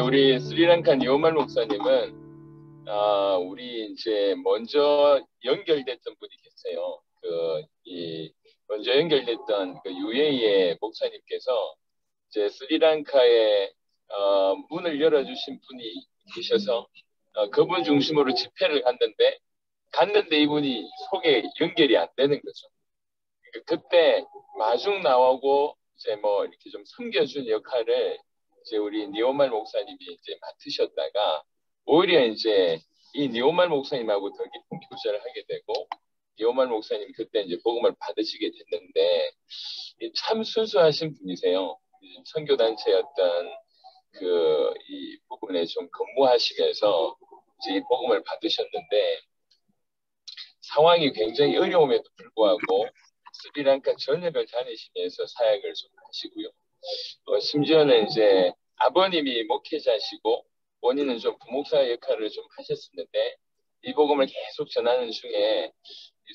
우리 스리랑카 니오말 목사님은 우리 이제 먼저 연결됐던 분이 계세요. 먼저 연결됐던 그 UAE의 목사님께서 이제 스리랑카에 문을 열어주신 분이 계셔서 그분 중심으로 집회를 갔는데 이분이 속에 연결이 안 되는 거죠. 그때 마중 나오고 이제 뭐 이렇게 좀 섬겨준 역할을 이제 우리 니오말 목사님이 이제 맡으셨다가 오히려 이제 이 니오말 목사님하고 더 깊은 교제를 하게 되고 니오말 목사님 그때 이제 복음을 받으시게 됐는데 참 순수하신 분이세요. 선교단체였던 이 부분에 좀 근무하시면서 이제 이 복음을 받으셨는데 상황이 굉장히 어려움에도 불구하고 스리랑카 전역을 다니시면서 사역을 좀 하시고요. 심지어는 이제 아버님이 목회자시고 본인은 좀 부목사 역할을 좀 하셨었는데 이 복음을 계속 전하는 중에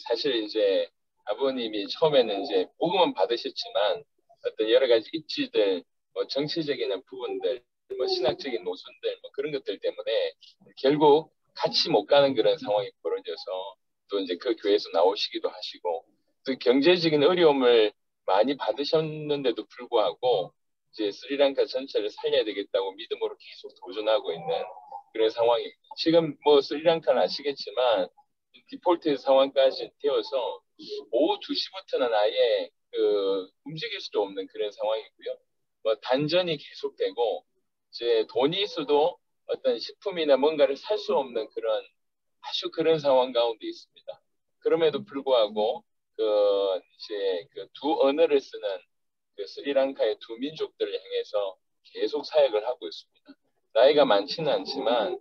사실 이제 아버님이 처음에는 이제 복음은 받으셨지만 어떤 여러 가지 입지들, 뭐 정치적인 부분들, 뭐 신학적인 노선들, 뭐 그런 것들 때문에 결국 같이 못 가는 그런 상황이 벌어져서 또 이제 그 교회에서 나오시기도 하시고 또 경제적인 어려움을 많이 받으셨는데도 불구하고 이제 스리랑카 전체를 살려야 되겠다고 믿음으로 계속 도전하고 있는 그런 상황입니다. 지금 뭐 스리랑카는 아시겠지만 디폴트 상황까지 되어서 오후 2시부터는 아예 움직일 수도 없는 그런 상황이고요. 뭐 단전이 계속되고 이제 돈이 있어도 어떤 식품이나 뭔가를 살 수 없는 아주 그런 상황 가운데 있습니다. 그럼에도 불구하고 이제 두 언어를 쓰는 스리랑카의 두 민족들을 향해서 계속 사역을 하고 있습니다. 나이가 많지는 않지만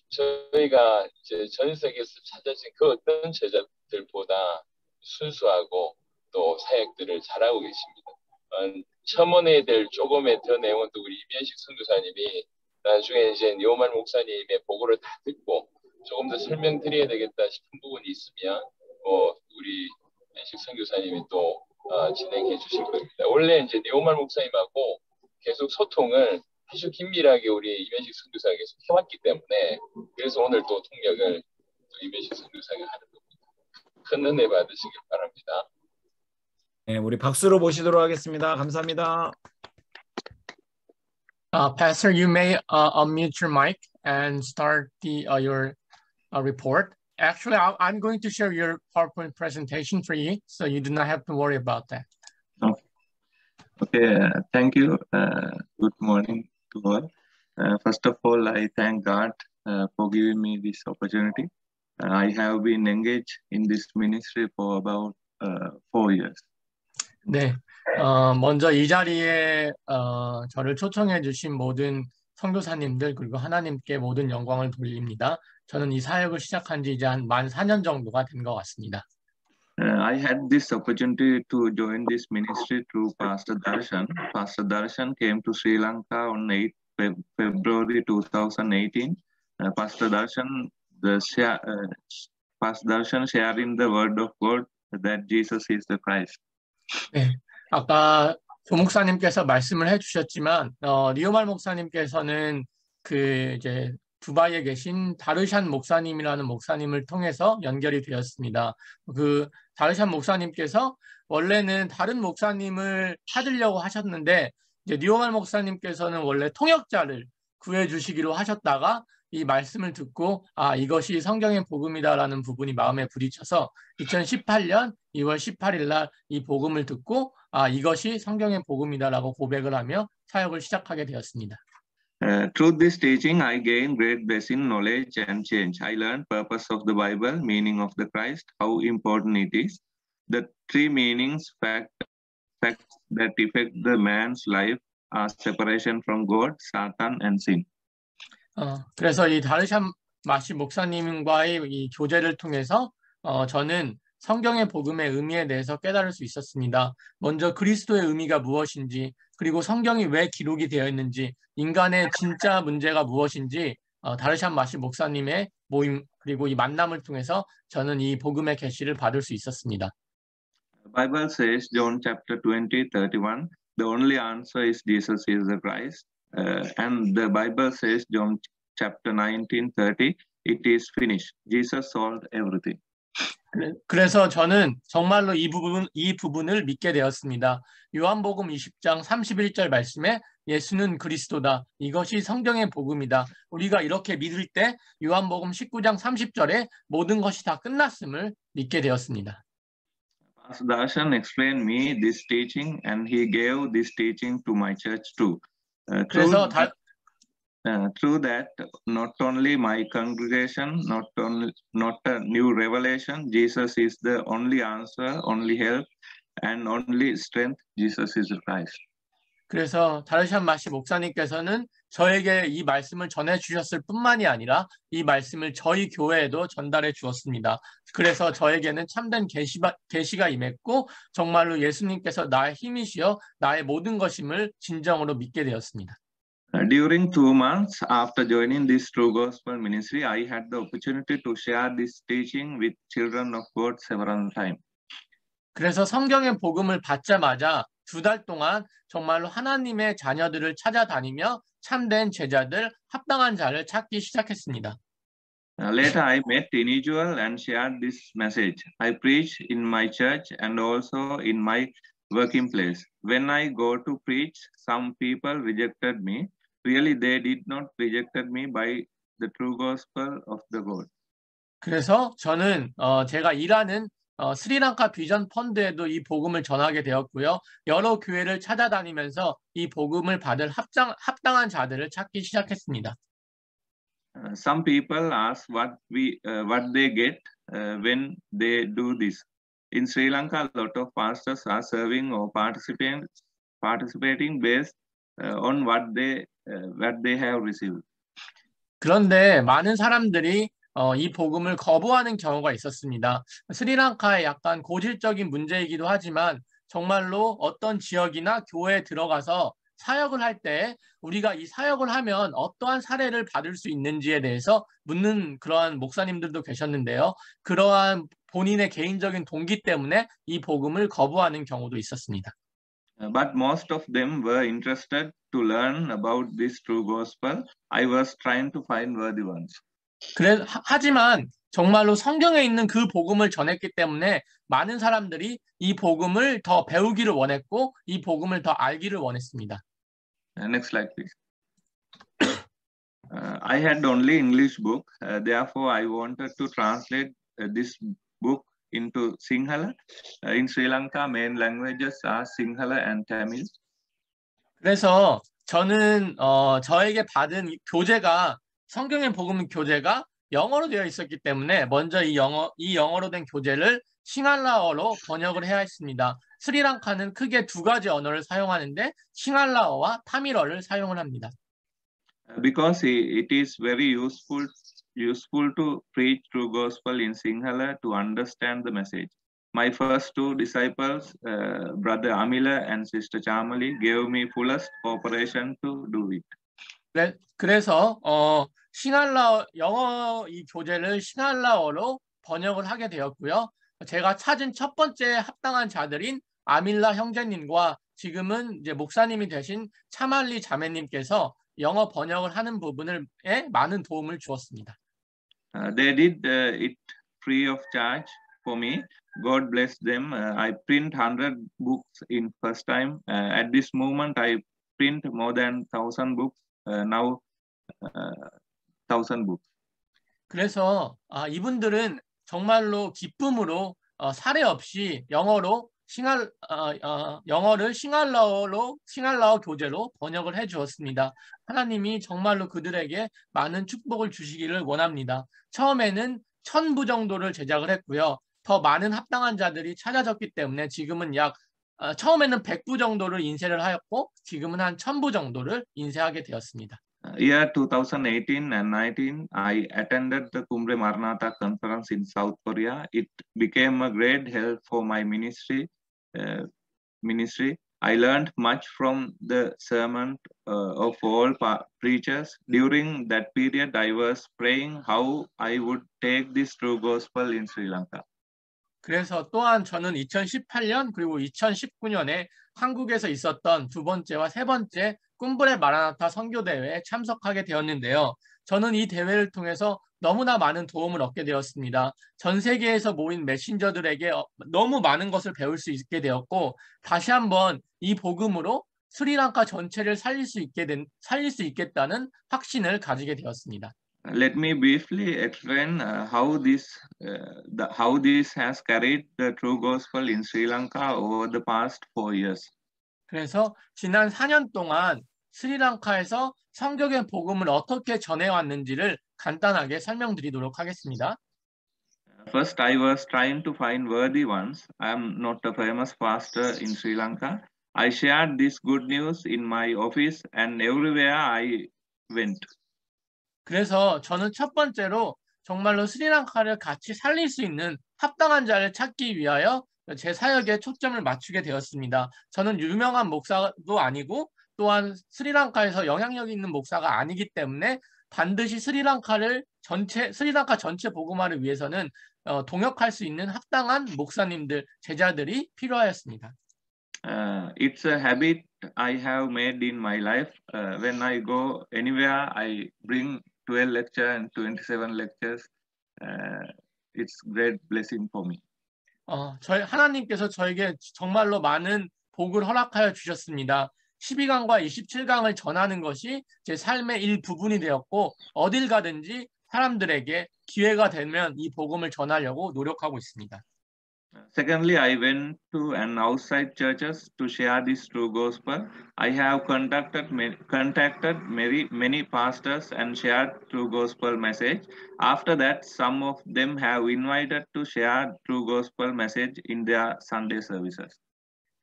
저희가 이제 전 세계에서 찾아진 그 어떤 제자들보다 순수하고 또 사역들을 잘하고 계십니다. 첨언해야 될 조금의 더 내용은 또 우리 이면식 선교사님이 나중에 이제 니오말 목사님의 보고를 다 듣고 조금 더 설명드려야 되겠다 싶은 부분이 있으면 우리 이면식 선교사님이 또 진행해 주실 겁니다. 원래 이제 니오말 목사님하고 계속 소통을 아주 긴밀하게 우리 이면식 선교사가 계속 해왔기 때문에 그래서 오늘 또 통역을 또 이면식 선교사가 하는 겁니다. 큰 은혜 받으시길 바랍니다. 네, 우리 박수로 모시도록 하겠습니다. 감사합니다. Pastor, you may unmute your mic and start your report. Actually, I'm going to share your PowerPoint presentation for you, so you do not have to worry about that. Okay, thank you. Good morning to all. First of all, I thank God for giving me this opportunity. I have been engaged in this ministry for about 4 years. 네, 먼저 이 자리에 저를 초청해 주신 모든 선교사님들 그리고 하나님께 모든 영광을 돌립니다. 저는 이 사역을 시작한 지 이제 만 4년 정도가 된 것 같습니다. I had this opportunity to join this ministry through Pastor Darshan. Pastor Darshan came to Sri Lanka on 8 February 2018. Pastor Darshan sharing the word of God that Jesus is the Christ. 네, 아까 조목사님께서 말씀을 해주셨지만 리오말 목사님께서는 이제 두바이에 계신 다르샨 목사님이라는 목사님을 통해서 연결이 되었습니다. 다르샨 목사님께서 원래는 다른 목사님을 찾으려고 하셨는데 이제 리오말 목사님께서는 원래 통역자를 구해주시기로 하셨다가 이 말씀을 듣고 이것이 성경의 복음이다라는 부분이 마음에 부딪혀서 2018년 2월 18일 날 이 복음을 듣고 이것이 성경의 복음이다라고 고백을 하며 사역을 시작하게 되었습니다. Through this teaching, I gained great blessing, knowledge, and change. I learned purpose of the Bible, meaning of the Christ, how important it is, the three meanings, facts that affect the man's life are separation from God, Satan, and sin. 그래서 이 다르샨 마시 목사님과의 이 교제를 통해서 저는 성경의 복음의 의미에 대해서 깨달을 수 있었습니다. 먼저 그리스도의 의미가 무엇인지, 그리고 성경이 왜 기록이 되어 있는지, 인간의 진짜 문제가 무엇인지 다르샨 마시 목사님의 모임 그리고 이 만남을 통해서 저는 이 복음의 계시를 받을 수 있었습니다. The Bible says, John chapter 20, 31, the only answer is Jesus is the Christ. And the Bible says, John chapter 19:30, it is finished. Jesus solved everything. 그래서 저는 정말로 이 부분을 믿게 되었습니다. 요한복음 20장 31절 말씀에 예수는 그리스도다. 이것이 성경의 복음이다. 우리가 이렇게 믿을 때 요한복음 19장 30절에 모든 것이 다 끝났음을 믿게 되었습니다. Pastor Darshan explained me this teaching, and he gave this teaching to my church too. 그래서 Through that, not only my congregation, not a new revelation, Jesus is the only answer, only help, and only strength. Jesus is Christ. 그래서 다르샨 마시 목사님께서는 저에게 이 말씀을 전해 주셨을 뿐만이 아니라 이 말씀을 저희 교회에도 전달해 주었습니다. 그래서 저에게는 참된 계시가 임했고 정말로 예수님께서 나의 힘이시여 나의 모든 것임을 진정으로 믿게 되었습니다. During 2 months after joining this True Gospel ministry, I had the opportunity to share this teaching with children of God several times. 그래서 성경의 복음을 받자마자 2달 동안 정말로 하나님의 자녀들을 찾아다니며 참된 제자들, 합당한 자를 찾기 시작했습니다. Later, I met individuals and shared this message. I preach in my church and also in my working place. When I go to preach, some people rejected me. Really, they did not rejected me by the true gospel of the God. 그래서 저는 제가 일하는 스리랑카 비전 펀드에도 이 복음을 전하게 되었고요. 여러 교회를 찾아다니면서 이 복음을 받을 합당한 자들을 찾기 시작했습니다. Some people ask what they get when they do this. In Sri Lanka, a lot of pastors are serving or participating based on what they have received. 그런데 많은 사람들이 이 복음을 거부하는 경우가 있었습니다. 스리랑카의 약간 고질적인 문제이기도 하지만 정말로 어떤 지역이나 교회에 들어가서 사역을 할 때 우리가 이 사역을 하면 어떠한 사례를 받을 수 있는지에 대해서 묻는 그러한 목사님들도 계셨는데요. 그러한 본인의 개인적인 동기 때문에 이 복음을 거부하는 경우도 있었습니다. But most of them were interested to learn about this true gospel. I was trying to find worthy ones. 하지만 정말로 성경에 있는 그 복음을 전했기 때문에 많은 사람들이 이 복음을 더 배우기를 원했고 이 복음을 더 알기를 원했습니다. Next slide, please. I had only English book. Therefore, I wanted to translate this book into Sinhala. In Sri Lanka, main languages are Sinhala and Tamil. 그래서 저는 저에게 받은 교재가 성경의 복음 교재가 영어로 되어 있었기 때문에 먼저 이 영어로 된 교재를 싱할라어로 번역을 해야 했습니다. 스리랑카는 크게 2가지 언어를 사용하는데 싱할라어와 타밀어를 사용을 합니다. Because it is very useful to preach true gospel in Sinhala to understand the message. My first 2 disciples, brother Amila and sister Chamali, gave me fullest cooperation to do it. 그래서 영어 이 교재를 싱할라어로 번역을 하게 되었고요. 제가 찾은 첫 번째 합당한 자들인 아밀라 형제님과 지금은 이제 목사님이 되신 차말리 자매님께서 영어 번역을 하는 부분에 많은 도움을 주었습니다. They did it free of charge for me. God bless them. I print 100 books in first time. At this moment, I print more than 1,000 books. Now 1,000 books. 그래서 이분들은 정말로 기쁨으로 사례 없이 영어를 싱할라어 교재로 번역을 해 주었습니다. 하나님이 정말로 그들에게 많은 축복을 주시기를 원합니다. 처음에는 1,000부 정도를 제작을 했고요. 더 많은 합당한 자들이 찾아졌기 때문에 지금은 처음에는 100부 정도를 인쇄를 하였고 지금은 한 1,000부 정도를 인쇄하게 되었습니다. Year 2018 and 19, I attended the Cumbre Maranatha conference in South Korea. It became a great help for my ministry. I learned much from the sermon of all preachers. During that period, I was praying how I would take this true gospel in Sri Lanka. 그래서 또한 저는 2018년 그리고 2019년에 한국에서 있었던 2번째와 3번째 꿈브레 마라나타 선교대회에 참석하게 되었는데요. 저는 이 대회를 통해서 너무나 많은 도움을 얻게 되었습니다. 전 세계에서 모인 메신저들에게 너무 많은 것을 배울 수 있게 되었고 다시 한번 이 복음으로 스리랑카 전체를 살릴 수 있겠다는 확신을 가지게 되었습니다. Let me briefly explain how this has carried the true gospel in Sri Lanka over the past 4 years. 그래서 지난 4년 동안 스리랑카에서 성경의 복음을 어떻게 전해왔는지를 간단하게 설명드리도록 하겠습니다. First, I was trying to find worthy ones. I am not a famous pastor in Sri Lanka. I shared this good news in my office and everywhere I went. 그래서 저는 첫 번째로 정말로 스리랑카를 같이 살릴 수 있는 합당한 자를 찾기 위하여 제 사역에 초점을 맞추게 되었습니다. 저는 유명한 목사도 아니고 또한 스리랑카에서 영향력 있는 목사가 아니기 때문에 반드시 스리랑카 전체 복음화를 위해서는 동역할 수 있는 합당한 목사님들, 제자들이 필요하였습니다. It's a habit I have made in my life. When I go anywhere, I bring 12 lectures and 27 lectures. It's great blessing for me. 하나님께서 저에게 정말로 많은 복을 허락하여 주셨습니다. 12강과 27강을 전하는 것이 제 삶의 일부분이 되었고 어딜 가든지 사람들에게 기회가 되면 이 복음을 전하려고 노력하고 있습니다. Secondly, I went to an outside churches to share this true gospel. I have contacted many pastors and shared true gospel message. After that, some of them have invited to share true gospel message in their Sunday services.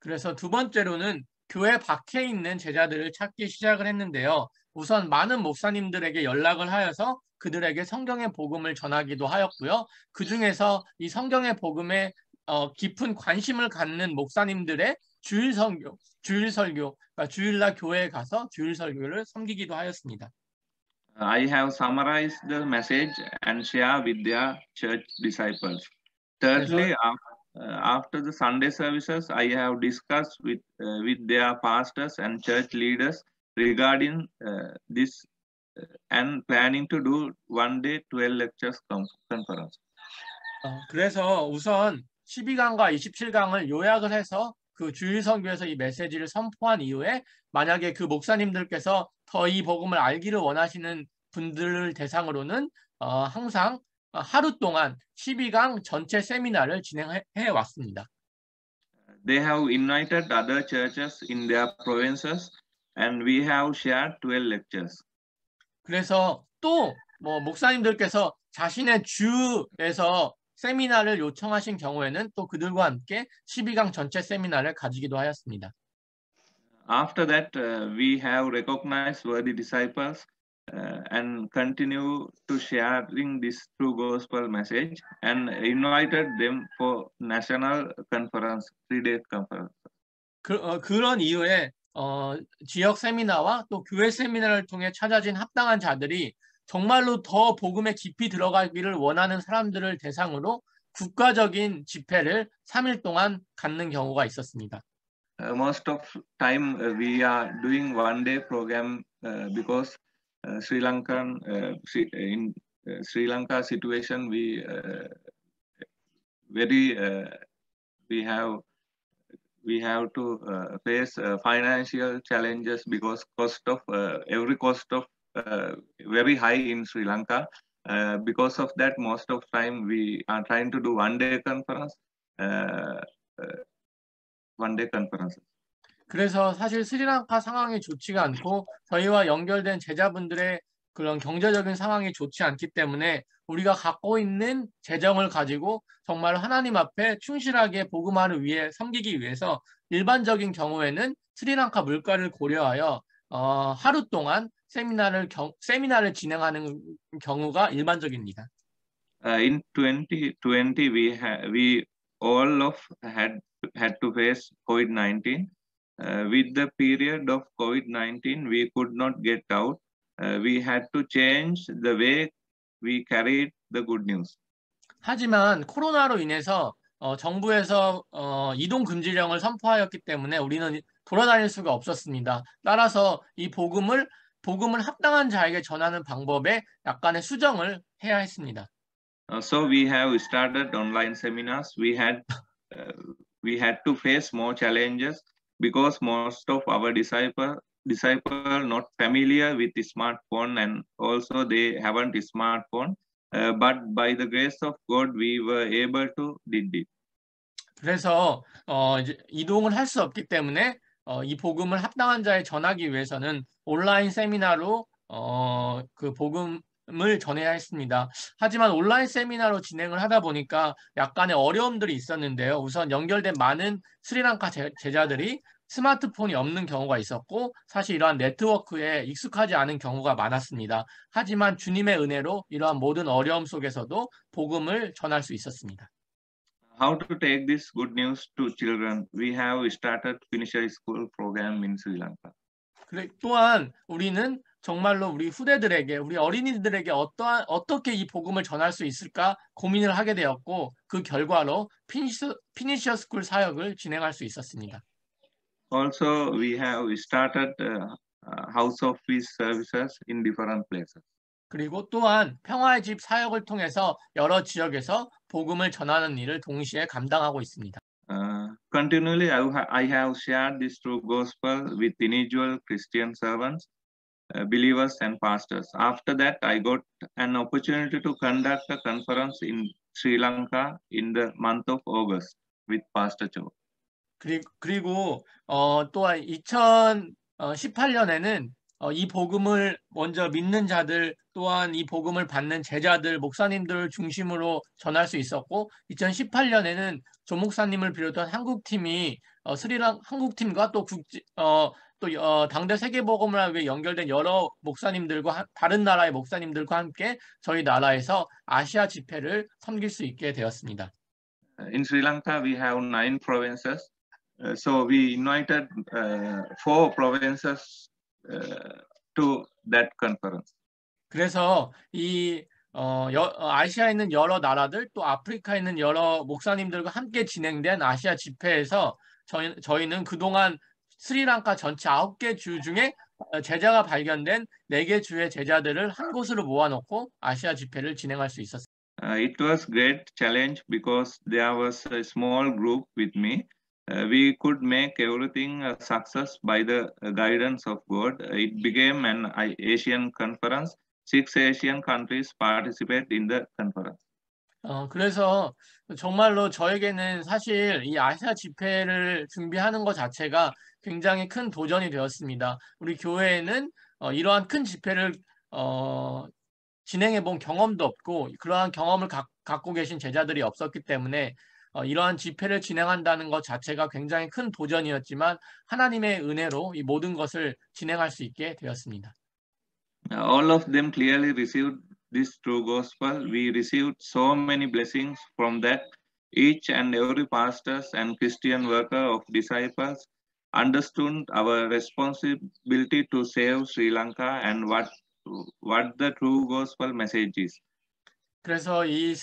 그래서 두 번째로는 교회 밖에 있는 제자들을 찾기 시작을 했는데요. 우선 많은 목사님들에게 연락을 하여서 그들에게 성경의 복음을 전하기도 하였고요. 그 중에서 이 성경의 복음에 깊은 관심을 갖는 목사님들의 주일 설교, 그러니까 주일날 교회에 가서 주일 설교를 섬기기도 하였습니다. I have summarized the message and share with their church disciples. Thirdly, after the Sunday services, I have discussed with their pastors and church leaders regarding this and planning to do one day 12 lectures conference. 그래서 우선 12강과 27강을 요약을 해서 그 주일 선교에서 이 메시지를 선포한 이후에 만약에 그 목사님들께서 더 이 복음을 알기를 원하시는 분들을 대상으로는 항상 하루 동안 12강 전체 세미나를 진행해 왔습니다. They have invited other churches in their provinces and we have shared 12 lectures. 그래서 또 목사님들께서 자신의 주에서 세미나를 요청하신 경우에는 또 그들과 함께 12강 전체 세미나를 가지기도 하였습니다. After that, we have recognized worthy disciples and continue to sharing this true gospel message and invited them for national conference, 3-day conference. 그런 이후에 지역 세미나와 또 교회 세미나를 통해 찾아진 합당한 자들이 정말로 더 복음에 깊이 들어가기를 원하는 사람들을 대상으로 국가적인 집회를 3일 동안 갖는 경우가 있었습니다. Most of time we are doing one-day program because Sri Lankan in Sri Lanka situation we have to face financial challenges because every cost of very high in Sri Lanka. Because of that, most of time we are trying to do one-day conference. one-day conferences. 그래서 사실 스리랑카 상황이 좋지가 않고 저희와 연결된 제자분들의 그런 경제적인 상황이 좋지 않기 때문에 우리가 갖고 있는 재정을 가지고 정말 하나님 앞에 충실하게 복음화를 위해 섬기기 위해서 일반적인 경우에는 스리랑카 물가를 고려하여 하루 동안 세미나를 진행하는 경우가 일반적입니다. In 2020, we all had to face COVID-19. With the period of COVID-19, we could not get out. We had to change the way we carried the good news. 하지만 코로나로 인해서 정부에서 이동 금지령을 선포하였기 때문에 우리는 돌아다닐 수가 없었습니다. 따라서 이 복음을 합당한 자에게 전하는 방법에 약간의 수정을 해야 했습니다. So we have started online seminars. We had to face more challenges because most of our disciple not familiar with the smartphone, and also they haven't a smartphone. But by the grace of God, we were able to did it. 그래서 이제 이동을 할 수 없기 때문에 이 복음을 합당한 자에 전하기 위해서는 온라인 세미나로 그 복음을 전해야 했습니다. 하지만 온라인 세미나로 진행을 하다 보니까 약간의 어려움들이 있었는데요. 우선 연결된 많은 스리랑카 제자들이 스마트폰이 없는 경우가 있었고 사실 이러한 네트워크에 익숙하지 않은 경우가 많았습니다. 하지만 주님의 은혜로 이러한 모든 어려움 속에서도 복음을 전할 수 있었습니다. How to take this good news to children? We have started finisher school program in Sri Lanka. 또한 우리는 정말로 우리 후대들에게, 우리 어린이들에게 어떻게 이 복음을 전할 수 있을까 고민을 하게 되었고 그 결과로 피니셔 스쿨 사역을 진행할 수 있었습니다. Also, we have started house of peace services in different places. 그리고 또한 평화의 집 사역을 통해서 여러 지역에서 복음을 전하는 일을 동시에 감당하고 있습니다. Continually, I have shared this true gospel with individual Christian servants, believers, and pastors. After that, I got an opportunity to conduct a conference in Sri Lanka in the month of August with Pastor Cho. 그리고 또한 2018년에는 이 복음을 먼저 믿는 자들 또한 이 복음을 받는 제자들, 목사님들을 중심으로 전할 수 있었고 2018년에는 조 목사님을 비롯한 한국팀이 한국팀과 또 당대 세계복음을 위해 연결된 여러 목사님들과 다른 나라의 목사님들과 함께 저희 나라에서 아시아 집회를 섬길 수 있게 되었습니다. In Sri Lanka, we have 9 provinces. So we invited 4 provinces to that conference. 그래서 이 아시아에 있는 여러 나라들 또 아프리카에 있는 여러 목사님들과 함께 진행된 아시아 집회에서 저희는 그동안 스리랑카 전체 9개 주 중에 제자가 발견된 4개 주의 제자들을 한 곳으로 모아놓고 아시아 집회를 진행할 수 있었습니다. It was great challenge because there was a small group with me. We could make everything a success by the guidance of God. It became an Asian conference. 6 Asian countries participate in the conference. 그래서 정말로 저에게는 사실 이 아시아 집회를 준비하는 것 자체가 굉장히 큰 도전이 되었습니다. 우리 교회에는 이러한 큰 집회를 진행해 본 경험도 없고 그러한 경험을 갖고 계신 제자들이 없었기 때문에 이러한 집회를 진행한다는 것 자체가 굉장히 큰 도전이었지만 하나님의 은혜로 이 모든 것을 진행할 수 있게 되었습니다. All of them clearly received this true gospel. We received so many blessings from that. Each and every pastors and Christian worker of disciples understood our responsibility to save Sri Lanka and what the true gospel message is. 그래서 이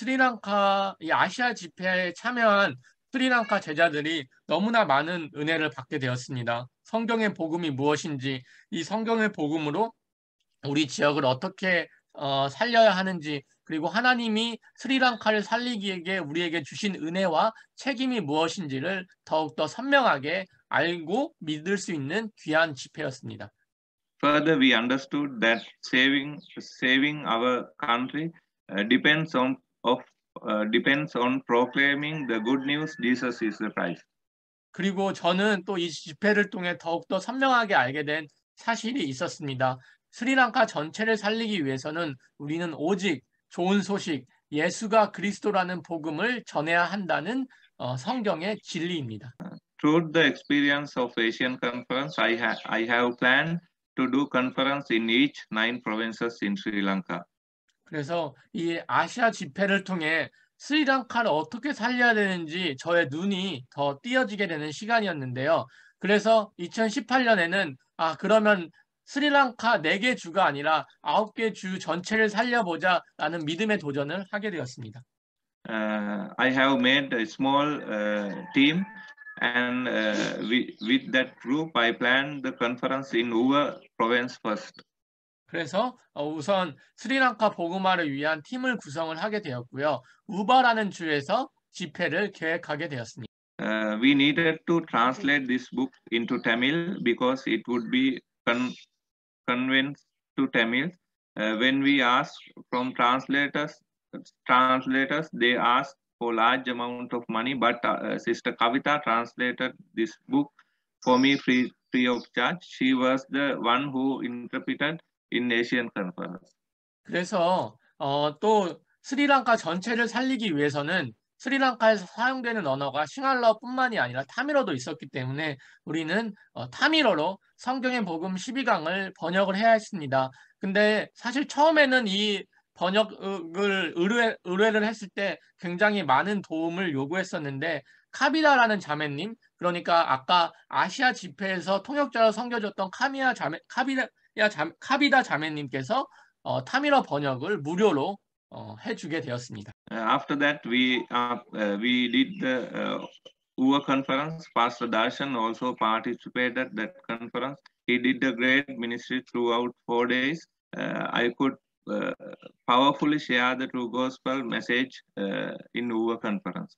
아시아 집회에 참여한 스리랑카 제자들이 너무나 많은 은혜를 받게 되었습니다. 성경의 복음이 무엇인지, 이 성경의 복음으로 우리 지역을 어떻게 살려야 하는지, 그리고 하나님이 스리랑카를 살리기에 우리에게 주신 은혜와 책임이 무엇인지를 더욱더 선명하게 알고 믿을 수 있는 귀한 집회였습니다. Further, we understood that saving our country depends on proclaiming the good news. Jesus is the Christ. 그리고 저는 또 이 집회를 통해 더욱더 선명하게 알게 된 사실이 있었습니다. 스리랑카 전체를 살리기 위해서는 우리는 오직 좋은 소식, 예수가 그리스도라는 복음을 전해야 한다는 성경의 진리입니다. Through the experience of Asian Conference, I have planned to do conference in each 9 provinces in Sri Lanka. 그래서 이 아시아 집회를 통해 스리랑카를 어떻게 살려야 되는지 저의 눈이 더 띄어지게 되는 시간이었는데요. 그래서 2018년에는 그러면 스리랑카 4개 주가 아니라 9개 주 전체를 살려보자라는 믿음의 도전을 하게 되었습니다. I have made a small team and with that group, I planned the conference in Uva province first. 그래서 우선 스리랑카 복음화를 위한 팀을 구성을 하게 되었고요. 우바라는 주에서 집회를 계획하게 되었습니다. We needed to translate this book into Tamil because it would be convenient to Tamil. When we asked from translators, they asked for large amount of money, but Sister Kavita translated this book for me free of charge. She was the one who interpreted in Asian Conference. 그래서 또 스리랑카 전체를 살리기 위해서는 스리랑카에서 사용되는 언어가 싱할라어뿐만이 아니라 타밀어도 있었기 때문에 우리는 타밀어로 성경의 복음 12강을 번역을 해야 했습니다. 근데 사실 처음에는 이 번역을 의뢰를 했을 때 굉장히 많은 도움을 요구했었는데 카비다라는 자매님, 그러니까 아까 아시아 집회에서 통역자로 섬겨줬던 카비다 자매님께서 타밀어 번역을 무료로 해주게 되었습니다. After that, we did the Uva conference. Pastor Darshan also participated that conference. He did a great ministry throughout 4 days. I could powerfully share the true gospel message in Uva conference.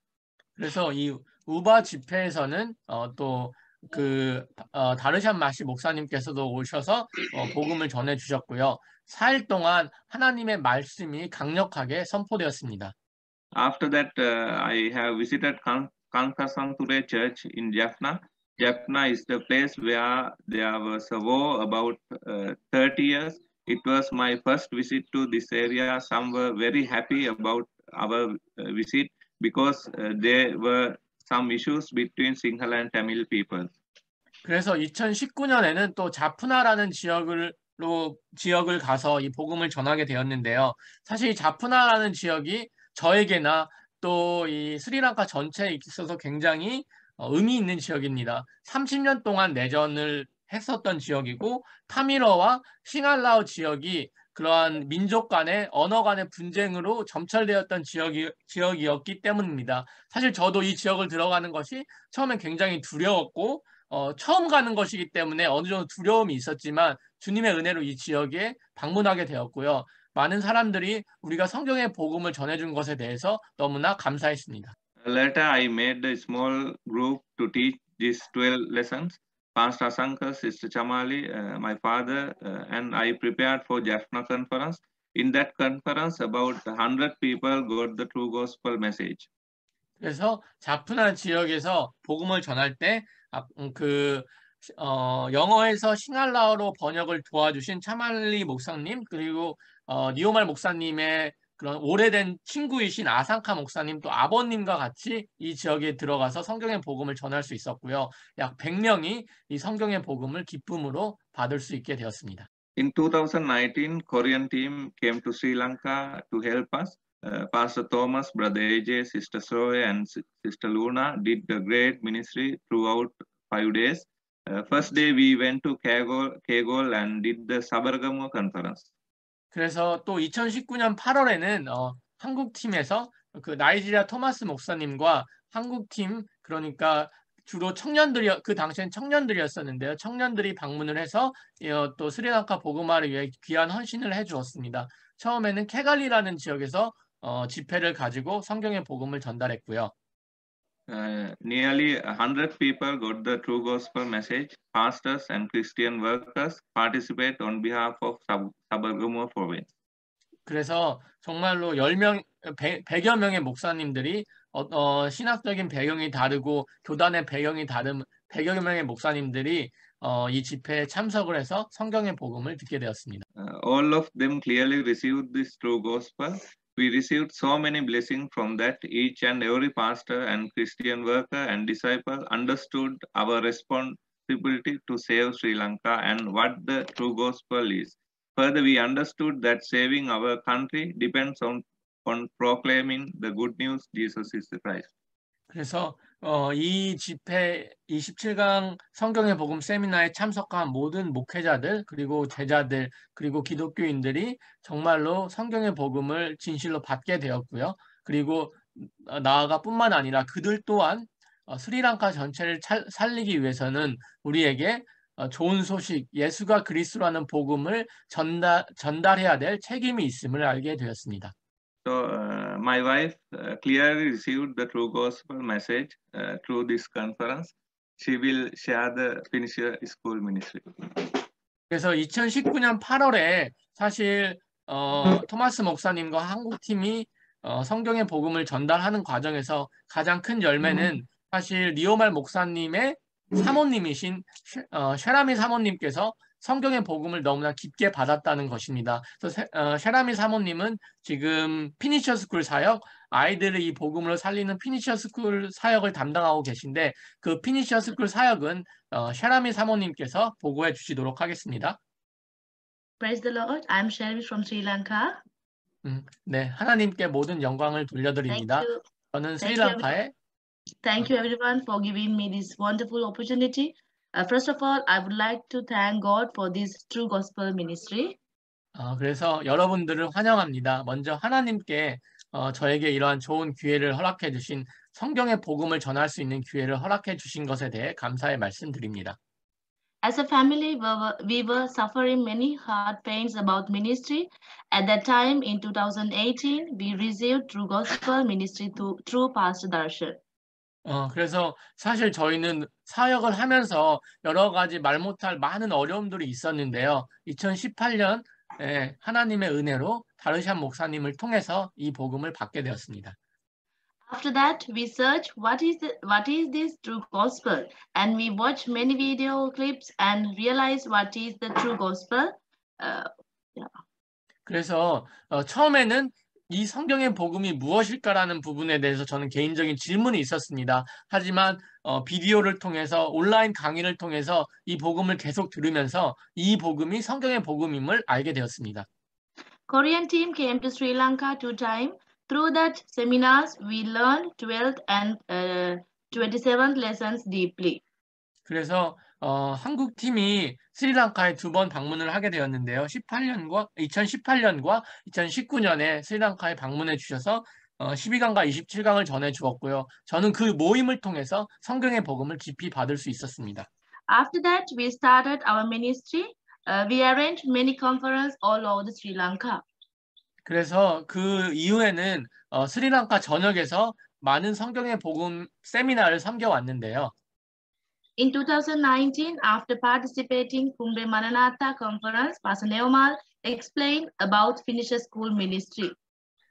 그래서 이 우바 집회에서는 또 다르샨 마시 목사님께서도 오셔서 복음을 전해 주셨고요. 4일 동안 하나님의 말씀이 강력하게 선포되었습니다. After that, I have visited Kankasanture Church in Jaffna. Jaffna is the place where there was a war about 30 years. It was my first visit to this area. Some were very happy about our visit because there were some issues between Sinhala and Tamil people. 그래서 2019년에는 또 자푸나라는 지역을 가서 이 복음을 전하게 되었는데요. 사실 이 자푸나라는 지역이 저에게나 또 이 스리랑카 전체에 있어서 굉장히 의미 있는 지역입니다. 30년 동안 내전을 했었던 지역이고 타밀어와 싱할라어 지역이 그러한 민족 간의 언어 간의 분쟁으로 점철되었던 지역이었기 때문입니다. 사실 저도 이 지역을 들어가는 것이 처음엔 굉장히 두려웠고 처음 가는 것이기 때문에 어느 정도 두려움이 있었지만 주님의 은혜로 이 지역에 방문하게 되었고요. 많은 사람들이 우리가 성경의 복음을 전해준 것에 대해서 너무나 감사했습니다. Later, I made a small group to teach these 12 lessons. Pastor Sankar, Sister Chamali, my father, and I prepared for Jaffna conference. In that conference, about 100 people got the true gospel message. 그래서 자푸나 지역에서 복음을 전할 때 영어에서 싱할라어로 번역을 도와주신 차말리 목사님 그리고 니오말 목사님의 그런 오래된 친구이신 아상카 목사님 또 아버님과 같이 이 지역에 들어가서 성경의 복음을 전할 수 있었고요. 약 100명이 이 성경의 복음을 기쁨으로 받을 수 있게 되었습니다. In 2019, Korean team came to Sri Lanka to help us. Pastor Thomas, Brother AJ, Sister Soe, and Sister Luna did a great ministry throughout 5 days. First day we went to Kegol and did the Sabargamuwa conference. 그래서 또 2019년 8월에는 한국 팀에서 그 나이지리아 토마스 목사님과 한국 팀 그러니까 주로 그 당시엔 청년들이었었는데요. 청년들이 방문을 해서 또 스리랑카 복음화를 위해 귀한 헌신을 해주었습니다. 처음에는 케갈리라는 지역에서 집회를 가지고 성경의 복음을 전달했고요. Nearly 100 people got the true gospel message. Pastors and Christian workers participate on behalf of Sabargamuwa province. 그래서 정말로 100여 명의 목사님들이 신학적인 배경이 다르고 교단의 배경이 다른 100여 명의 목사님들이 이 집회에 참석을 해서 성경의 복음을 듣게 되었습니다. All of them clearly received this true gospel. We received so many blessings from that. Each and every pastor and Christian worker and disciple understood our responsibility to save Sri Lanka and what the true gospel is. Further, we understood that saving our country depends on proclaiming the good news, Jesus is the Christ. 그래서 이 집회 27강 성경의 복음 세미나에 참석한 모든 목회자들 그리고 제자들 그리고 기독교인들이 정말로 성경의 복음을 진실로 받게 되었고요. 그리고 나아가 뿐만 아니라 그들 또한 스리랑카 전체를 살리기 위해서는 우리에게 좋은 소식, 예수가 그리스도라는 복음을 전달해야 될 책임이 있음을 알게 되었습니다. So my wife clearly received the true gospel message through this conference. She will share the Finisher School Ministry. 그래서 2019년 8월에 사실 토마스 목사님과 한국팀이 성경의 복음을 전달하는 과정에서 가장 큰 열매는 사실 리오말 목사님의 사모님이신 셰라미 사모님께서 성경의 복음을 너무나 깊게 받았다는 것입니다. 그래서 셰라미 사모님은 지금 피니셔 스쿨 사역, 아이들을 이 복음으로 살리는 피니셔 스쿨 사역을 담당하고 계신데 그 피니셔 스쿨 사역은 셰라미 사모님께서 보고해 주시도록 하겠습니다. Praise the Lord. I'm Sherry from Sri Lanka. 네, 하나님께 모든 영광을 돌려드립니다. Thank you. 저는 스리랑카에 Thank you everyone for giving me this wonderful opportunity. First of all, I would like to thank God for this true gospel ministry. 그래서 여러분들을 환영합니다. 먼저 하나님께 저에게 이러한 좋은 기회를 허락해 주신 성경의 복음을 전할 수 있는 기회를 허락해 주신 것에 대해 감사의 말씀드립니다. As a family, we were suffering many hard pains about ministry. At that time, in 2018, we received true gospel ministry through Pastor Darshan. 그래서 사실 저희는 사역을 하면서 여러 가지 말 못할 많은 어려움들이 있었는데요. 2018년 하나님의 은혜로 다르샨 목사님을 통해서 이 복음을 받게 되었습니다. After that, we searched what is this true gospel, and we watched many video clips and realized what is the true gospel. 그래서 처음에는 이 성경의 복음이 무엇일까라는 부분에 대해서 저는 개인적인 질문이 있었습니다. 하지만 비디오를 통해서 온라인 강의를 통해서 이 복음을 계속 들으면서 이 복음이 성경의 복음임을 알게 되었습니다. Korean team came to Sri Lanka 2 times. Through that seminars, we learned 12th and 27th lessons deeply. 그래서 한국 팀이 스리랑카에 2번 방문을 하게 되었는데요. 2018년과 2019년에 스리랑카에 방문해 주셔서 12강과 27강을 전해 주었고요. 저는 그 모임을 통해서 성경의 복음을 깊이 받을 수 있었습니다. After that, we started our ministry. We arranged many conferences all over the Sri Lanka. 그래서 그 이후에는 스리랑카 전역에서 많은 성경의 복음 세미나를 섬겨왔는데요. In 2019, after participating in Kumbe Maranatha conference, Pastor Neomal explained about Finisher School ministry.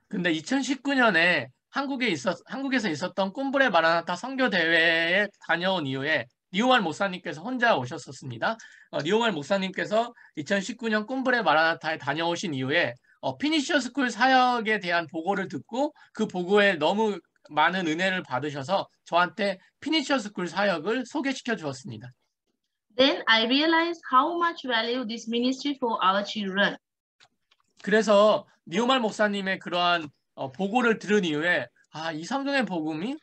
근데 2019년에 한국에서 있었던 꿈브레 마라나타 선교 대회에 다녀온 이후에 리오말 목사님께서 혼자 오셨었습니다. 리오말 목사님께서 2019년 꿈브레 마라나타에 다녀오신 이후에 피니셔 스쿨 사역에 대한 보고를 듣고 그 보고에 너무 많은 은혜를 받으셔서 저한테 피니셔 스쿨 사역을 소개시켜 주었습니다. Then I realized how much value this ministry for our children. 그래서 리오말 목사님의 그러한 보고를 들은 이후에 이 성경의 복음을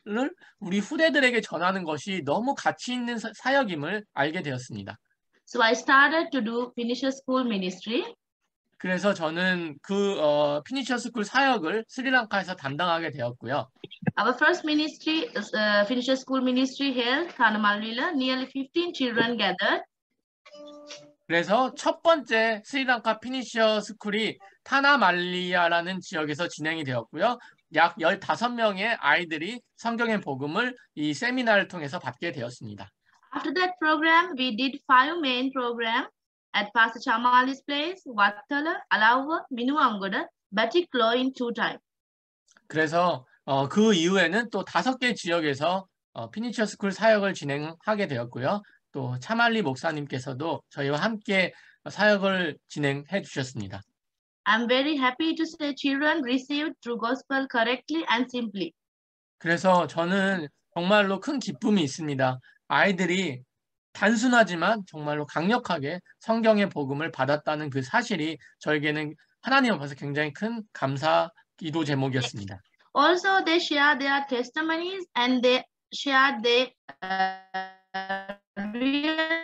우리 후대들에게 전하는 것이 너무 가치 있는 사역임을 알게 되었습니다. So I started to do Finisher School ministry. 그래서 저는 그 피니셔 스쿨 사역을 스리랑카에서 담당하게 되었고요. Our first ministry, Finisher School ministry held Thanamalwila. Nearly 15 children gathered. 그래서 첫 번째 스리랑카 피니셔 스쿨이 타나말리아라는 지역에서 진행이 되었고요. 약 15명의 아이들이 성경의 복음을 이 세미나를 통해서 받게 되었습니다. After that program, we did 5 main programs at Pastor Chamali's place, Wattala, Alawa, Minuangoda, Batiklo in 2 times. 그래서 그 이후에는 또 5개 지역에서 피니셔 스쿨 사역을 진행하게 되었고요. 또 차말리 목사님께서도 저희와 함께 사역을 진행해 주셨습니다. I'm very happy to say children received true gospel correctly and simply. 그래서 저는 정말로 큰 기쁨이 있습니다. 아이들이 단순하지만 정말로 강력하게 성경의 복음을 받았다는 그 사실이 저에게는 하나님 앞에서 굉장히 큰 감사 기도 제목이었습니다. Also, they shared their testimonies and they shared they realized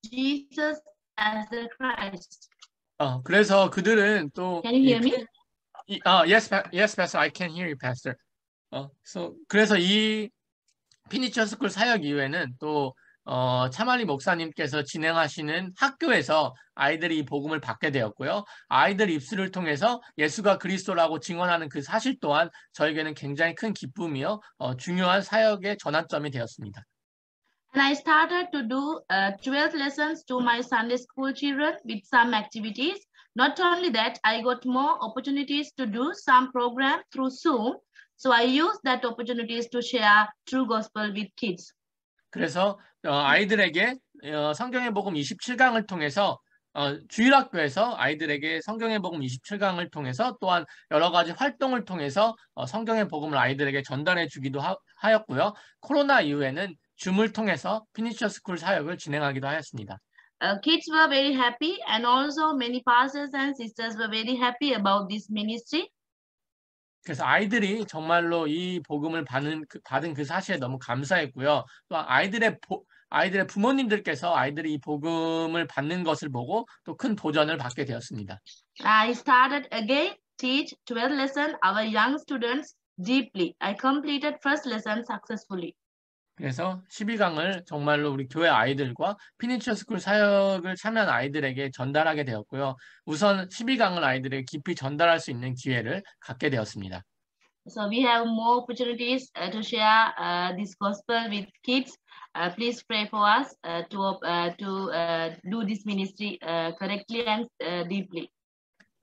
Jesus as the Christ. 그래서 그들은 또 Can you hear me? yes, Pastor, I can hear you, Pastor. 그래서 이 피니처 스쿨 사역 이후에는 또 차말리 목사님께서 진행하시는 학교에서 아이들이 이 복음을 받게 되었고요. 아이들 입술을 통해서 예수가 그리스도라고 증언하는 그 사실 또한 저에게는 굉장히 큰 기쁨이요. 중요한 사역의 전환점이 되었습니다. And I started to do 12 lessons to my Sunday school children with some activities. Not only that, I got more opportunities to do some program through Zoom. So I used that opportunities to share true gospel with kids. 그래서 아이들에게 성경의 복음 27강을 통해서 주일학교에서 아이들에게 성경의 복음 27강을 통해서 또한 여러 가지 활동을 통해서 성경의 복음을 아이들에게 전달해 주기도 하였고요. 코로나 이후에는 줌을 통해서 피니처 스쿨 사역을 진행하기도 하였습니다. Kids were very happy, and also many pastors and sisters were very happy about this ministry. 그래서 아이들이 정말로 이 복음을 받은 그 사실에 너무 감사했고요. 또 아이들의 부모님들께서 아이들이 이 복음을 받는 것을 보고 또 큰 도전을 받게 되었습니다. I started again teach 12 lesson our young students deeply. I completed first lesson successfully. 그래서 12강을 정말로 우리 교회 아이들과 피니처 스쿨 사역을 참여한 아이들에게 전달하게 되었고요. 우선 12강을 아이들에게 깊이 전달할 수 있는 기회를 갖게 되었습니다. So we have more opportunities to share this gospel with kids. Please pray for us to do this ministry correctly and deeply.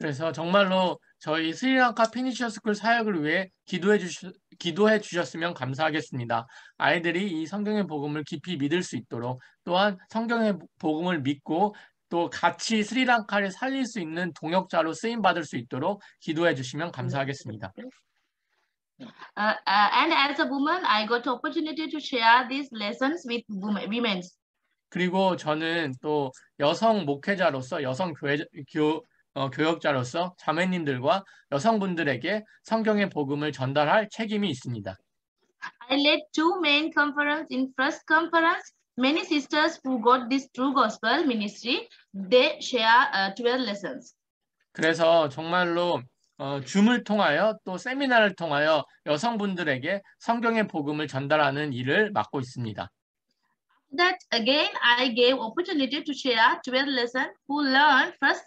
그래서 정말로 저희 스리랑카 피니처 스쿨 사역을 위해 기도해 주셨으면 감사하겠습니다. 아이들이 이 성경의 복음을 깊이 믿을 수 있도록 또한 성경의 복음을 믿고 또 같이 스리랑카를 살릴 수 있는 동역자로 쓰임 받을 수 있도록 기도해 주시면 감사하겠습니다. And as a woman, I got opportunity to share these lessons with women. 그리고 저는 또 여성 목회자로서 여성 교역자로서 자매님들과 여성분들에게 성경의 복음을 전달할 책임이 있습니다. I led 2 main conference. In first conference, many sisters who got this true gospel ministry, they share 12 lessons. 그래서 정말로 줌을 통하여 또 세미나를 통하여 여성분들에게 성경의 복음을 전달하는 일을 맡고 있습니다. That again, I gave opportunity to share 12 lessons who learned first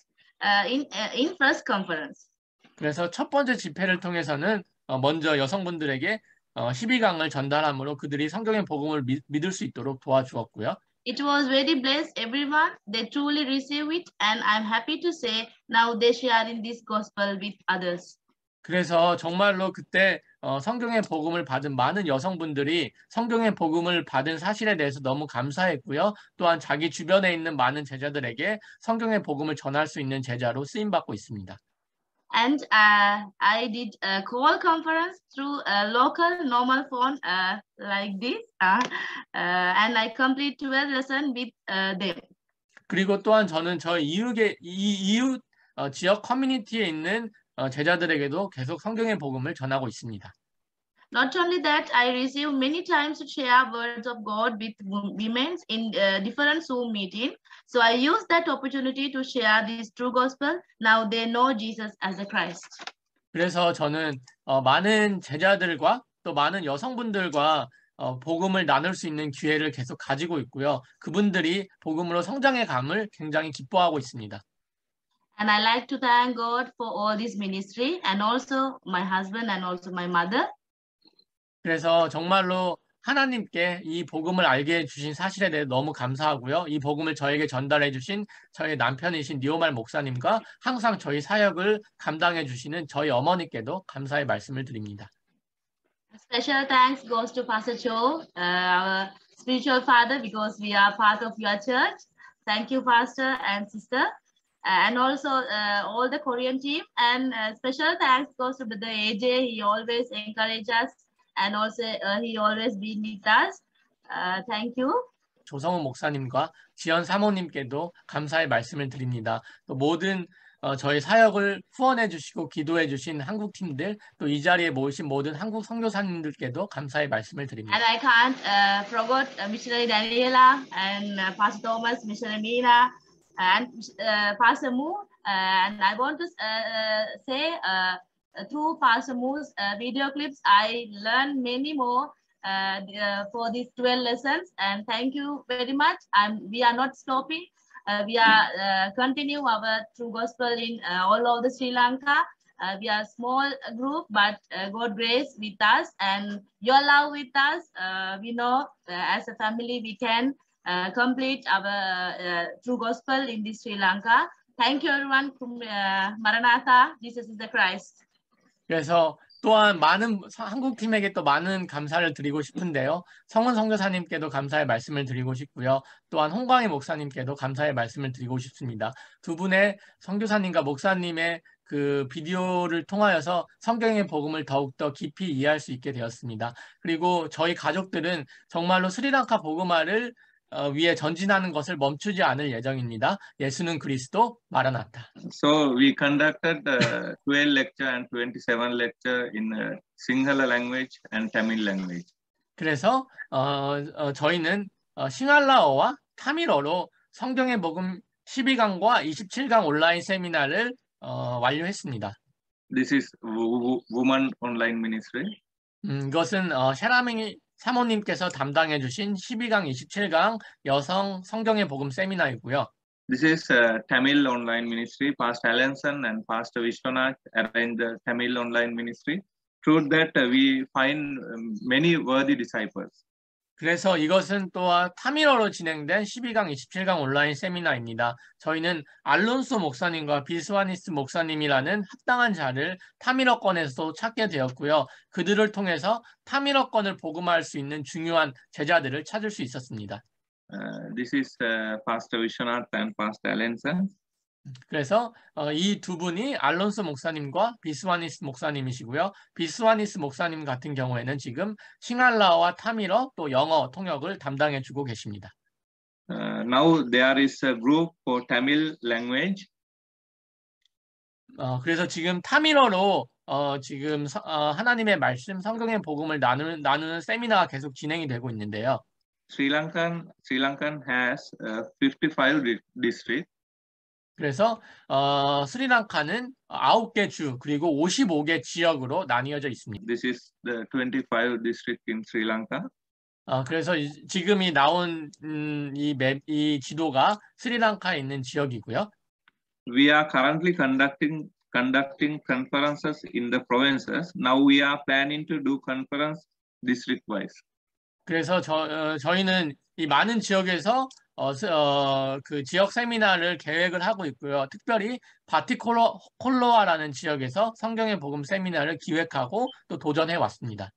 in first conference. 그래서 첫 번째 집회를 통해서는 먼저 여성분들에게 12강을 전달함으로 그들이 성경의 복음을 믿을 수 있도록 도와주었고요. It was very blessed everyone. They truly receive it, and I'm happy to say now they sharing this gospel with others. 그래서 정말로 그때 성경의 복음을 받은 많은 여성분들이 성경의 복음을 받은 사실에 대해서 너무 감사했고요. 또한 자기 주변에 있는 많은 제자들에게 성경의 복음을 전할 수 있는 제자로 쓰임받고 있습니다. And I did a call conference through a local normal phone like this, and I complete 12 lessons with them. 그리고 또한 저는 저희 이웃 지역 커뮤니티에 있는 제자들에게도 계속 성경의 복음을 전하고 있습니다. Not only that, I receive many times to share words of God with women in different Zoom meetings. So I use that opportunity to share this true gospel. Now they know Jesus as a Christ. 그래서 저는 많은 제자들과 또 많은 여성분들과 복음을 나눌 수 있는 기회를 계속 가지고 있고요. 그분들이 복음으로 성장해 감을 굉장히 기뻐하고 있습니다. And I like to thank God for all this ministry and also my husband and also my mother. 그래서 정말로 하나님께 이 복음을 알게 해주신 사실에 대해 너무 감사하고요. 이 복음을 저에게 전달해 주신 저희 남편이신 니오말 목사님과 항상 저희 사역을 감당해 주시는 저희 어머니께도 감사의 말씀을 드립니다. Special thanks goes to Pastor Cho, our spiritual father, because we are part of your church. Thank you, Pastor and Sister. And also all the Korean team. And special thanks goes to Brother AJ. He always encourages us. And also he always been with us. Thank you. 조성훈 목사님과 지연 사모님께도 감사의 말씀을 드립니다. 또 모든 저희 사역을 후원해 주시고 기도해 주신 한국 팀들, 또 이 자리에 모이신 모든 한국 선교사님들께도 감사의 말씀을 드립니다. And I can't forget Missionary Daniela and Pastor Thomas, Missionary Mina, and Pastor Mu. And I want to say through Pastor Mu's video clips, I learned many more for these 12 lessons. And thank you very much. We are not stopping. We are continue our true gospel in all over the Sri Lanka. We are a small group, but God grace with us and your love with us. We know as a family we can complete our true gospel in this Sri Lanka. Thank you everyone. Maranatha, Jesus is the Christ. 그래서 또한 많은 한국 팀에게 또 많은 감사를 드리고 싶은데요. 성은 선교사님께도 감사의 말씀을 드리고 싶고요. 또한 홍광희 목사님께도 감사의 말씀을 드리고 싶습니다. 두 분의 선교사님과 목사님의 그 비디오를 통하여서 성경의 복음을 더욱더 깊이 이해할 수 있게 되었습니다. 그리고 저희 가족들은 정말로 스리랑카 복음화를 위해 전진하는 것을 멈추지 않을 예정입니다. 예수는 그리스도 마라나타. So we conducted 12 lecture and 27 lecture in Sinhala language and Tamil language. 그래서 저희는 싱할라어와 타밀어로 성경의 복음 12강과 27강 온라인 세미나를 완료했습니다. This is Woman Online Ministry. 이것은 샤라밍이 사모님께서 담당해 주신 12강, 27강 여성 성경의 복음 세미나이고요. This is Tamil Online Ministry. Pastor Alanson and Pastor Vishwanath arranged the Tamil Online Ministry. Through that we find many worthy disciples. 그래서 이것은 또한 타밀어로 진행된 12강, 27강 온라인 세미나입니다. 저희는 알론소 목사님과 비스와니스 목사님이라는 합당한 자를 타밀어권에서 찾게 되었고요. 그들을 통해서 타밀어권을 복음화할 수 있는 중요한 제자들을 찾을 수 있었습니다. This is Pastor Vishwanath and Pastor Alanson. 그래서 이 두 분이 알론소 목사님과 비스와니스 목사님이시고요. 비스와니스 목사님 같은 경우에는 지금 싱할라어와 타밀어 또 영어 통역을 담당해 주고 계십니다. Now there is a group for Tamil language. 그래서 지금 타밀어로 지금 하나님의 말씀, 성경의 복음을 나누는 세미나가 계속 진행이 되고 있는데요. Sri Lankan has 55 districts. 그래서 스리랑카는 9개 주 그리고 55개 지역으로 나뉘어져 있습니다. This is the 25 district in Sri Lanka. 그래서 지금이 나온 이 지도가 스리랑카에 있는 지역이고요. We are currently conducting conferences in the provinces. Now we are planning to do conference district wise. 그래서 저희는 이 많은 지역에서 그 지역 세미나를 계획을 하고 있고요. 특별히 바티콜로아라는 지역에서 성경의 복음 세미나를 기획하고 또 도전해 왔습니다.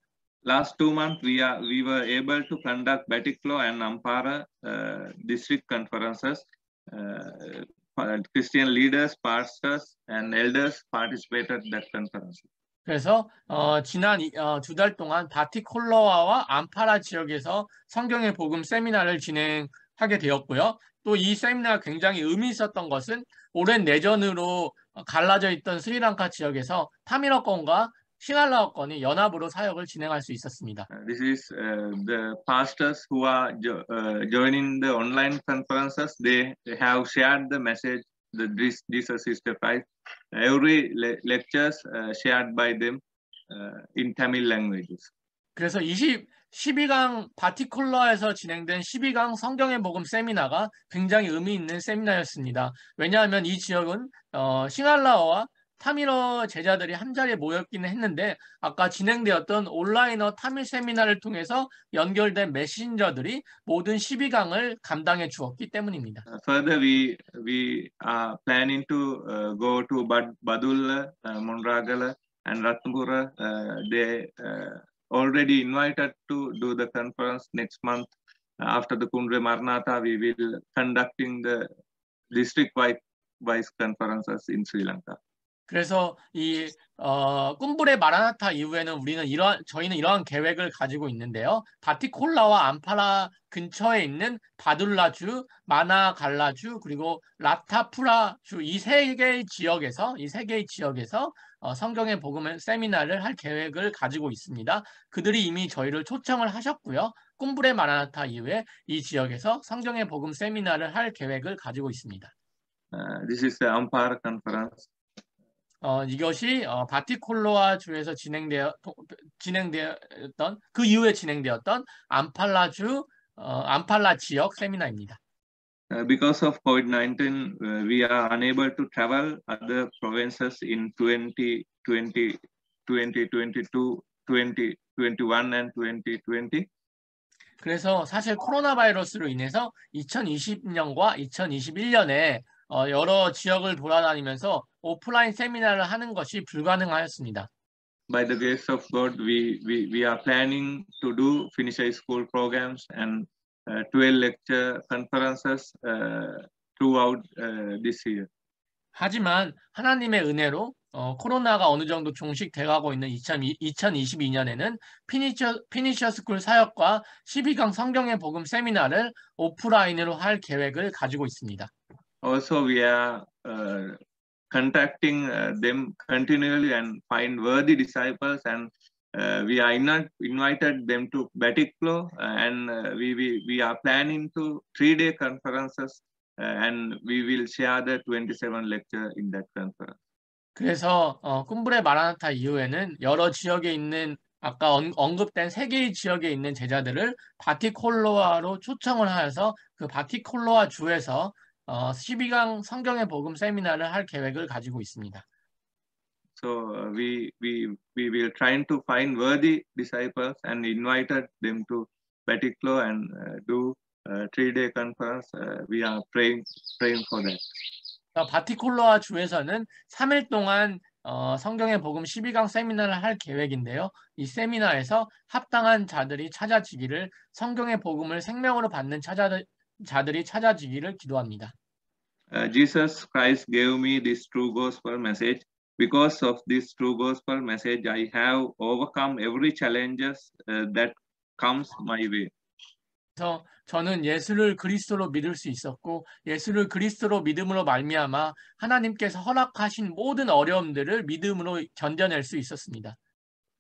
Last 2 months we were able to conduct Batiklo and Ampara district conferences. Christian leaders, pastors, and elders participated in that conference. 그래서 지난 2달 동안 바티콜로아와 암파라 지역에서 성경의 복음 세미나를 진행하게 되었고요. 또 이 세미나가 굉장히 의미 있었던 것은 오랜 내전으로 갈라져 있던 스리랑카 지역에서 타밀어권과 싱할라어권이 연합으로 사역을 진행할 수 있었습니다. This is the pastors who are joining the online conferences. They have shared the message that Jesus is the Christ. Every lectures shared by them in Tamil languages. 그래서 12강 바티콜러에서 진행된 12강 성경의 복음 세미나가 굉장히 의미 있는 세미나였습니다. 왜냐하면 이 지역은 싱할라어와 타밀어 제자들이 한자리에 모였기는 했는데 아까 진행되었던 온라인어 타밀 세미나를 통해서 연결된 메신저들이 모든 12강을 감당해 주었기 때문입니다. Further, we are planning to go to Badulla, Munragala, and Ratnapura. They already invited to do the conference next month. After the Kundre Maranatha, we will conducting the district-wise conferences in Sri Lanka. 그래서 이 꿈불의 마라나타 이후에는 저희는 이러한 계획을 가지고 있는데요. 바티콜라와 암파라 근처에 있는 바둘라주, 마나갈라주 그리고 라타푸라주 이 세 개의 지역에서 성경의 복음 세미나를 할 계획을 가지고 있습니다. 그들이 이미 저희를 초청을 하셨고요. 꿈불의 마라나타 이후에 이 지역에서 성경의 복음 세미나를 할 계획을 가지고 있습니다. This is the Ampara conference. 이것이 바티콜로아 주에서 진행되었던 그 이후에 진행되었던 암팔라 지역 세미나입니다. Because of COVID-19, we are unable to travel other provinces in 2020, 2022, 2021 and 2020. 그래서 사실 코로나 바이러스로 인해서 2020년과 2021년에 여러 지역을 돌아다니면서 오프라인 세미나를 하는 것이 불가능하였습니다. By the grace of God, we are planning to do finish high school programs and 12 lecture conferences throughout this year. 하지만 하나님의 은혜로 코로나가 어느 정도 종식돼가고 있는 2022년에는 피니셔 스쿨 사역과 12강 성경의 복음 세미나를 오프라인으로 할 계획을 가지고 있습니다. Also, we are contacting them continually and find worthy disciples, and we are invited them to Batiklo, and we are planning to 3-day conferences, and we will share the 27 lecture in that conference. 그래서 꿈브레 마라나타 이후에는 여러 지역에 있는 아까 언급된 3개의 지역에 있는 제자들을 바티콜로아로 초청을 하여서 그 바티콜로아 주에서 12강 성경의 복음 세미나를 할 계획을 가지고 있습니다. So we will try to find worthy disciples and invited them to Batiklo and do 3-day conference. We are praying for that. 바티콜로아 주에서는 3일 동안 성경의 복음 12강 세미나를 할 계획인데요. 이 세미나에서 합당한 자들이 찾아지기를, 성경의 복음을 생명으로 받는 자들이 찾아지기를 기도합니다. Jesus Christ gave me this true gospel message. Because of this true gospel message, I have overcome every challenges that comes my way. 그래서 저는 예수를 그리스도로 믿을 수 있었고, 예수를 그리스도로 믿음으로 말미암아 하나님께서 허락하신 모든 어려움들을 믿음으로 견뎌낼 수 있었습니다.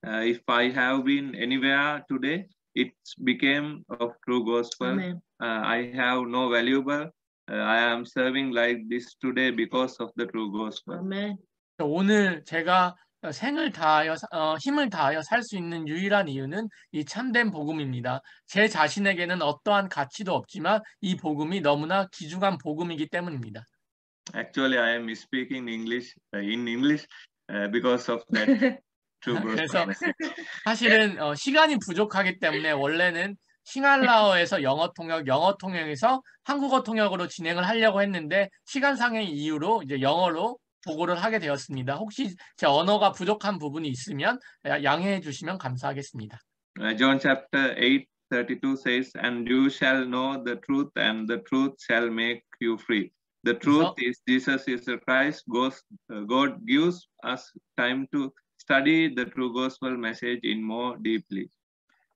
If I have been anywhere today, it became of true gospel. I have no valuable. I am serving like this today because of the true gospel. Amen. 오늘 제가 생을 다하여 힘을 다하여 살 수 있는 유일한 이유는 이 참된 복음입니다. 제 자신에게는 어떠한 가치도 없지만 이 복음이 너무나 귀중한 복음이기 때문입니다. Actually, I am speaking English in English because of that true gospel message. 사실은 시간이 부족하기 때문에 원래는 싱할라어에서 영어 통역에서 한국어 통역으로 진행을 하려고 했는데 시간상의 이유로 이제 영어로 보고를 하게 되었습니다. 혹시 제 언어가 부족한 부분이 있으면 양해해 주시면 감사하겠습니다. John chapter 8:32 says, "And you shall know the truth, and the truth shall make you free." The truth is Jesus is the Christ. God gives us time to study the true gospel message in more deeply.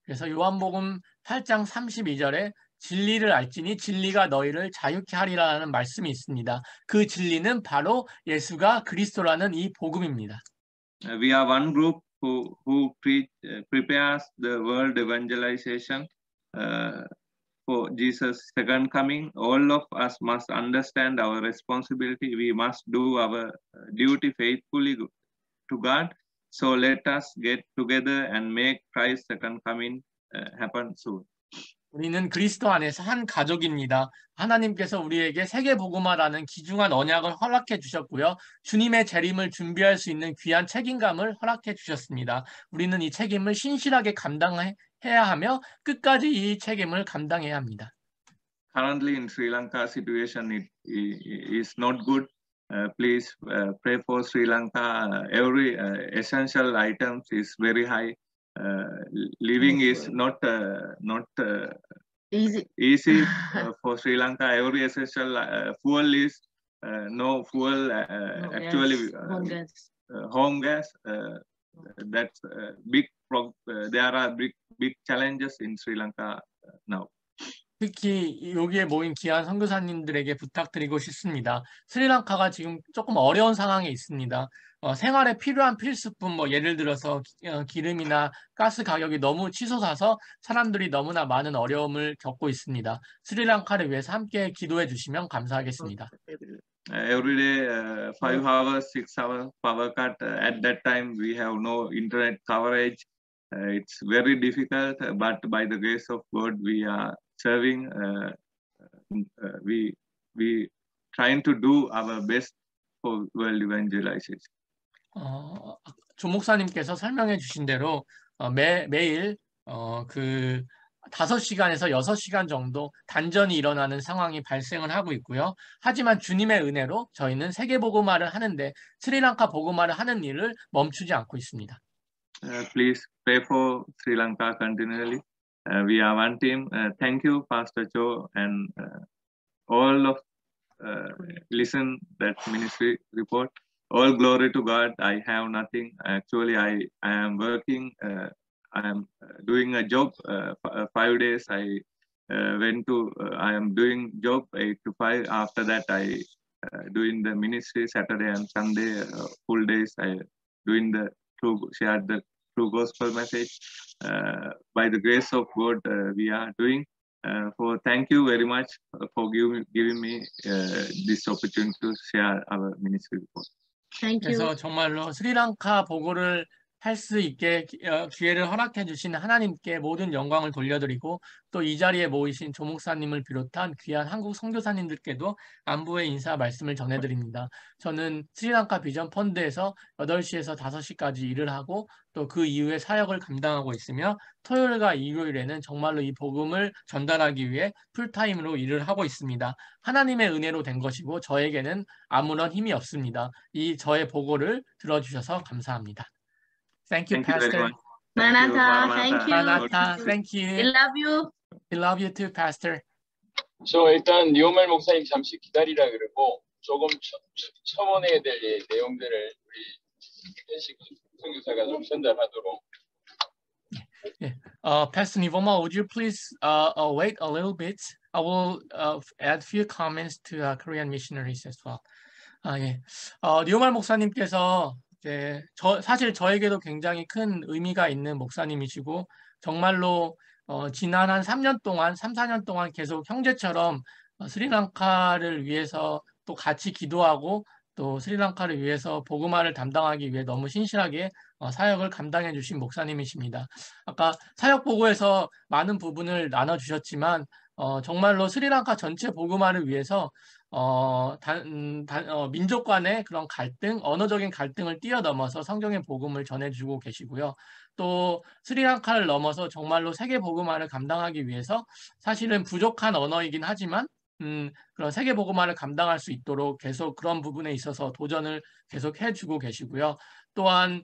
그래서 요한복음 8장 32절에 진리를 알지니 진리가 너희를 자유케 하리라는 말씀이 있습니다. 그 진리는 바로 예수가 그리스도라는 이 복음입니다. We are one group who prepares the world evangelization for Jesus' second coming. All of us must understand our responsibility. We must do our duty faithfully to God. So let us get together and make Christ's second coming happen soon. 우리는 그리스도 안에서 한 가족입니다. 하나님께서 우리에게 세계 복음화라는 귀중한 언약을 허락해 주셨고요. 주님의 재림을 준비할 수 있는 귀한 책임감을 허락해 주셨습니다. 우리는 이 책임을 신실하게 감당해야 하며 끝까지 이 책임을 감당해야 합니다. Currently in Sri Lanka situation it is not good. Please pray for Sri Lanka. Every essential items is very high. Living is not easy for Sri Lanka. Every essential fuel is no fuel. Actually, home gas. That's big. There are big challenges in Sri Lanka now. 특히 여기에 모인 귀한 선교사님들에게 부탁드리고 싶습니다. 스리랑카가 지금 조금 어려운 상황에 있습니다. 생활에 필요한 필수품, 예를 들어서 기름이나 가스 가격이 너무 치솟아서 사람들이 너무나 많은 어려움을 겪고 있습니다. 스리랑카를 위해서 함께 기도해 주시면 감사하겠습니다. every day 5 hours, 6 hours power cut. At that time, we have no internet coverage. It's very difficult, but by the grace of God, we are serving. We trying to do our best for world evangelization. 조 목사님께서 설명해 주신 대로 매일 그 5시간에서 6시간 정도 단전이 일어나는 상황이 발생을 하고 있고요. 하지만 주님의 은혜로 저희는 세계 복음화를 하는데 스리랑카 복음화를 하는 일을 멈추지 않고 있습니다. Please pray for Sri Lanka continually. We are one team. Thank you, Pastor Joe, and all of listen that ministry report. All glory to God. I have nothing. Actually, I am working. I am doing a job. 5 days I went to. I am doing job 8 to 5. After that, I doing the ministry Saturday and Sunday. Full days I doing the share the true gospel message. By the grace of God, we are doing. Thank you very much for giving me this opportunity to share our ministry report. Thank you. 그래서 정말로 스리랑카 보고를 할 수 있게 기회를 허락해 주신 하나님께 모든 영광을 돌려드리고 또 이 자리에 모이신 조 목사님을 비롯한 귀한 한국 선교사님들께도 안부의 인사 말씀을 전해드립니다. 저는 스리랑카 비전 펀드에서 8시에서 5시까지 일을 하고 또 그 이후에 사역을 감당하고 있으며 토요일과 일요일에는 정말로 이 복음을 전달하기 위해 풀타임으로 일을 하고 있습니다. 하나님의 은혜로 된 것이고 저에게는 아무런 힘이 없습니다. 이 저의 보고를 들어주셔서 감사합니다. Thank you, Pastor. Maranatha, thank you. Maranatha, thank We you. love you. We love you too, Pastor. 일단 리오말 목사님 잠시 기다리라 그러고 조금 첨언해야 될 내용들을 우리 현식 선교사가 좀 전달하도록. Pastor Nivoma, would you please wait a little bit? I will add few comments to Korean missionaries as well. 예. 리오말 목사님께서 사실 저에게도 굉장히 큰 의미가 있는 목사님이시고 정말로 지난 한 3년 동안, 3, 4년 동안 계속 형제처럼 스리랑카를 위해서 또 같이 기도하고 또 스리랑카를 위해서 복음화를 담당하기 위해 너무 신실하게 사역을 감당해 주신 목사님이십니다. 아까 사역 보고에서 많은 부분을 나눠주셨지만 정말로 스리랑카 전체 복음화를 위해서 민족 간의 그런 갈등, 언어적인 갈등을 뛰어넘어서 성경의 복음을 전해주고 계시고요. 또 스리랑카를 넘어서 정말로 세계 복음화를 감당하기 위해서 사실은 부족한 언어이긴 하지만 그런 세계 복음화를 감당할 수 있도록 계속 그런 부분에 있어서 도전을 계속 해주고 계시고요. 또한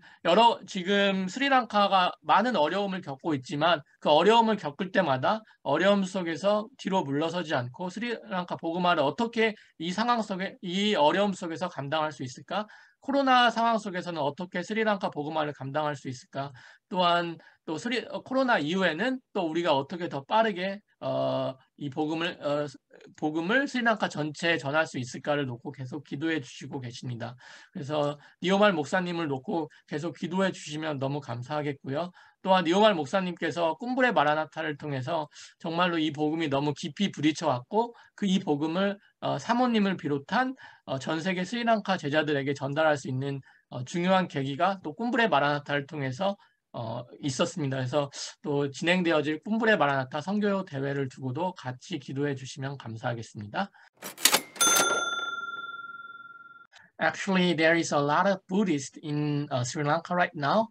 지금 스리랑카가 많은 어려움을 겪고 있지만 그 어려움을 겪을 때마다 어려움 속에서 뒤로 물러서지 않고 스리랑카 복음화를 어떻게 이 어려움 속에서 감당할 수 있을까? 코로나 상황 속에서는 어떻게 스리랑카 복음화를 감당할 수 있을까? 또한 또 코로나 이후에는 또 우리가 어떻게 더 빠르게 이 복음을 스리랑카 전체에 전할 수 있을까를 놓고 계속 기도해 주시고 계십니다. 그래서 니오말 목사님을 놓고 계속 기도해 주시면 너무 감사하겠고요. 또한 니오말 목사님께서 꿈불의 마라나타를 통해서 정말로 이 복음이 너무 깊이 부딪혀 왔고 이 복음을 사모님을 비롯한 전 세계 스리랑카 제자들에게 전달할 수 있는 중요한 계기가 또 꿈불의 마라나타를 통해서 있었습니다. 그래서 또 진행되어질 꿈불의 마라나타 선교 대회를 두고도 같이 기도해 주시면 감사하겠습니다. Actually, there is a lot of Buddhists in Sri Lanka right now.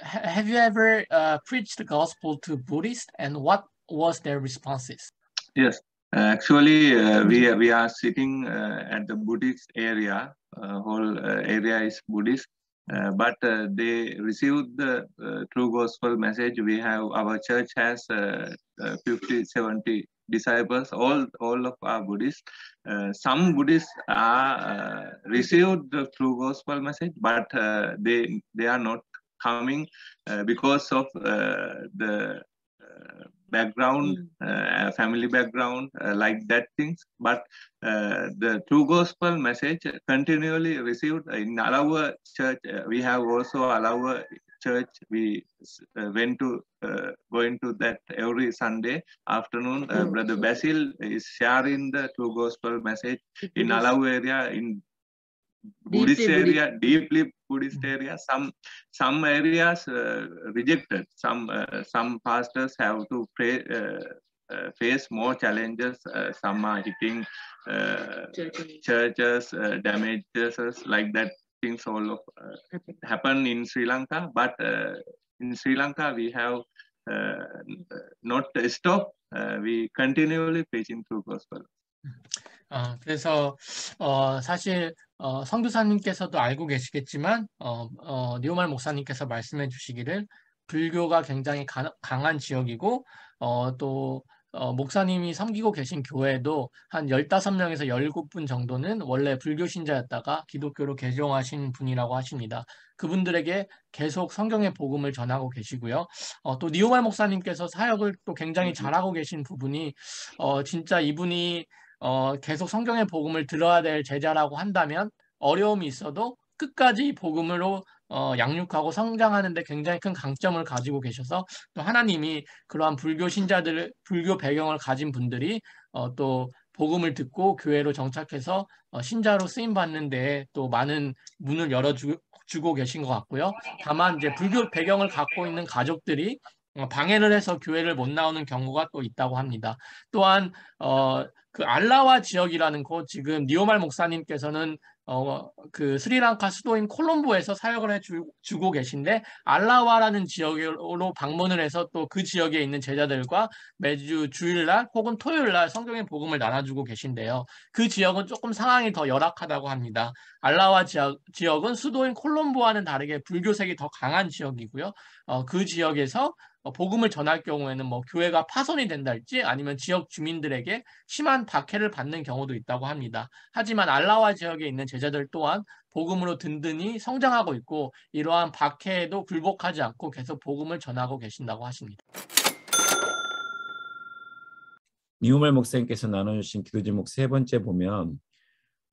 Have you ever preached the gospel to Buddhists, and what was their responses? Yes, actually, we are sitting at the Buddhist area. Whole area is Buddhist. But they received the true gospel message. Our church has 50, 70 disciples. All of our Buddhists. Some Buddhists are received the true gospel message, but they are not coming because of the background, family background, like that things. But the true gospel message continually received in our church. We have also our church. We went to going to that every Sunday afternoon. Brother Basil is sharing the true gospel message in Alau area, in Buddhist area, deeply Buddhist area. Some areas rejected. Some pastors have to pray. Face more challenges. Some are hitting churches, damages, like that. Things all of happen in Sri Lanka, but in Sri Lanka we have not stopped. We continually preaching through gospel. 그래서 사실 성교사님께서도 알고 계시겠지만 리오말 목사님께서 말씀해 주시기를 불교가 굉장히 강한 지역이고 또 목사님이 섬기고 계신 교회도 한 15명에서 17분 정도는 원래 불교 신자였다가 기독교로 개종하신 분이라고 하십니다. 그분들에게 계속 성경의 복음을 전하고 계시고요. 또 리오말 목사님께서 사역을 또 굉장히 잘하고 계신 부분이 진짜 이분이 계속 성경의 복음을 들어야 될 제자라고 한다면 어려움이 있어도 끝까지 복음으로 양육하고 성장하는 데 굉장히 큰 강점을 가지고 계셔서 또 하나님이 그러한 불교 신자들, 불교 배경을 가진 분들이 또 복음을 듣고 교회로 정착해서 신자로 쓰임 받는 데에 또 많은 문을 열어주고 계신 것 같고요. 다만 이제 불교 배경을 갖고 있는 가족들이 방해를 해서 교회를 못 나오는 경우가 또 있다고 합니다. 또한 그 알라와 지역이라는 곳, 지금 리오말 목사님께서는 그 스리랑카 수도인 콜롬보에서 사역을 해주고 계신데 알라와라는 지역으로 방문을 해서 또 그 지역에 있는 제자들과 매주 주일날 혹은 토요일날 성경의 복음을 나눠주고 계신데요. 그 지역은 조금 상황이 더 열악하다고 합니다. 알라와 지역은 수도인 콜롬보와는 다르게 불교색이 더 강한 지역이고요. 그 지역에서 복음을 전할 경우에는 뭐 교회가 파손이 된달지 아니면 지역 주민들에게 심한 박해를 받는 경우도 있다고 합니다. 하지만 알라와 지역에 있는 제자들 또한 복음으로 든든히 성장하고 있고 이러한 박해에도 굴복하지 않고 계속 복음을 전하고 계신다고 하십니다. 리오말 목사님께서 나눠주신 기도 제목 세 번째 보면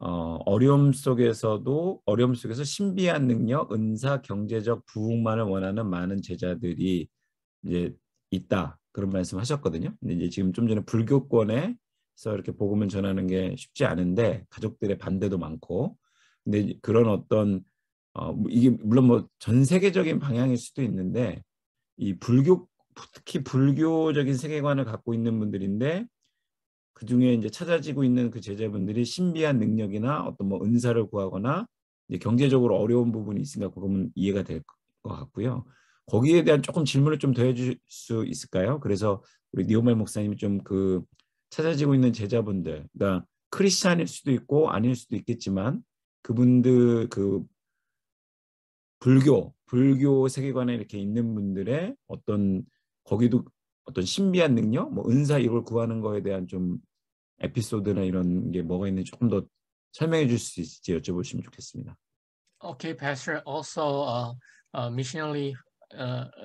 어려움 속에서 신비한 능력, 은사, 경제적 부흥만을 원하는 많은 제자들이 이제 있다, 그런 말씀하셨거든요. 근데 이제 지금 좀 전에 불교권에서 이렇게 복음을 전하는 게 쉽지 않은데 가족들의 반대도 많고, 근데 그런 어떤 이게 물론 뭐 전 세계적인 방향일 수도 있는데 이 특히 불교적인 세계관을 갖고 있는 분들인데 그 중에 이제 찾아지고 있는 그 제자분들이 신비한 능력이나 어떤 뭐 은사를 구하거나 이제 경제적으로 어려운 부분이 있으니까 그러면 이해가 될 것 같고요. 거기에 대한 조금 질문을 좀 더 해줄 수 있을까요? 그래서 우리 리오말 목사님이 좀 그 찾아지고 있는 제자분들, 그러니까 크리스찬일 수도 있고 아닐 수도 있겠지만 그분들 그 불교 세계관에 이렇게 있는 분들의 어떤 거기도 어떤 신비한 능력, 뭐 은사 이걸 구하는 거에 대한 좀 에피소드나 이런 게 뭐가 있는지 조금 더 설명해 줄 수 있을지 여쭤보시면 좋겠습니다. Okay, Pastor. Also, missionary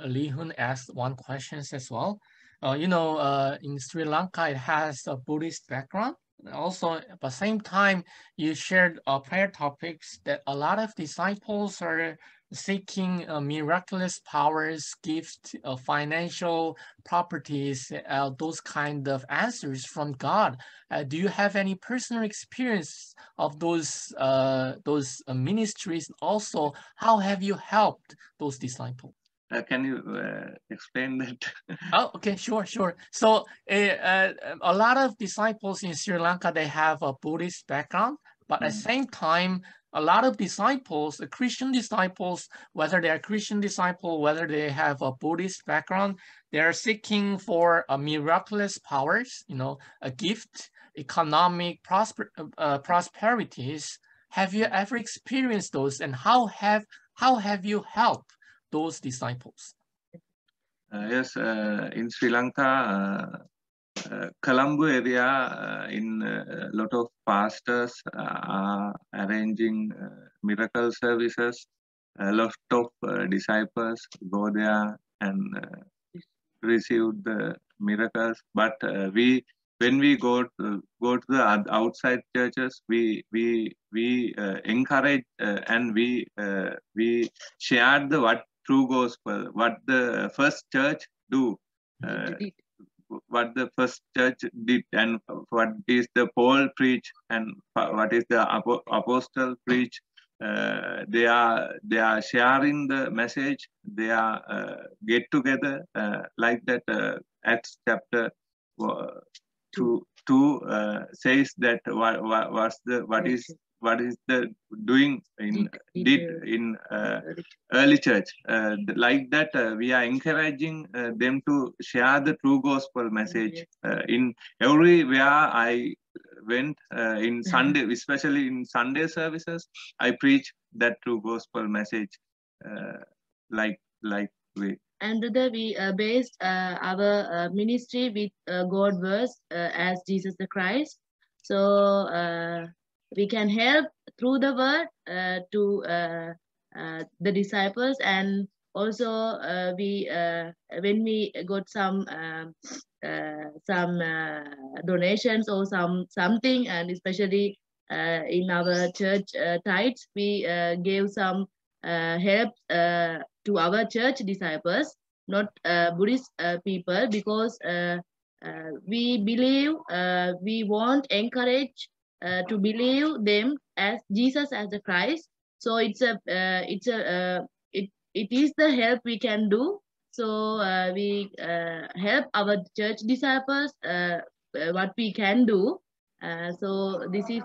Lee Hun asked one question as well. In Sri Lanka, it has a Buddhist background. Also, at the same time, you shared prayer topics that a lot of disciples are seeking miraculous powers, gifts, financial properties, those kind of answers from God. Do you have any personal experience of those ministries? Also, how have you helped those disciples? Can you explain that? Oh, okay, sure. So a lot of disciples in Sri Lanka, they have a Buddhist background, but at the same time, a lot of disciples, Christian disciples, whether they are Christian disciple, whether they have a Buddhist background, they are seeking for miraculous powers, a gift, economic prosperities. Have you ever experienced those, and how have you helped those disciples? Yes, in Sri Lanka, Colombo area, in a lot of pastors are arranging miracle services. A lot of disciples go there and receive the miracles. But when we go to the outside churches, we encourage and we share what true gospel, what the first church do, what the first church did, and what is the Paul preach, and what is the apostle preach. They are sharing the message. They are get together like that. Acts chapter 2 says that what is the doing in early church. Like that, we are encouraging them to share the true gospel message. In everywhere I went in Sunday, especially in Sunday services, I preach that true gospel message like way. And brother, we based our ministry with God verse as Jesus the Christ. So we can help through the word to the disciples, and also we when we got some donations or something, and especially in our church tithes, we gave some help to our church disciples, not Buddhist people, because we believe, we want encourage to believe them as Jesus as the Christ. So it is the help we can do. So we help our church disciples what we can do. So this is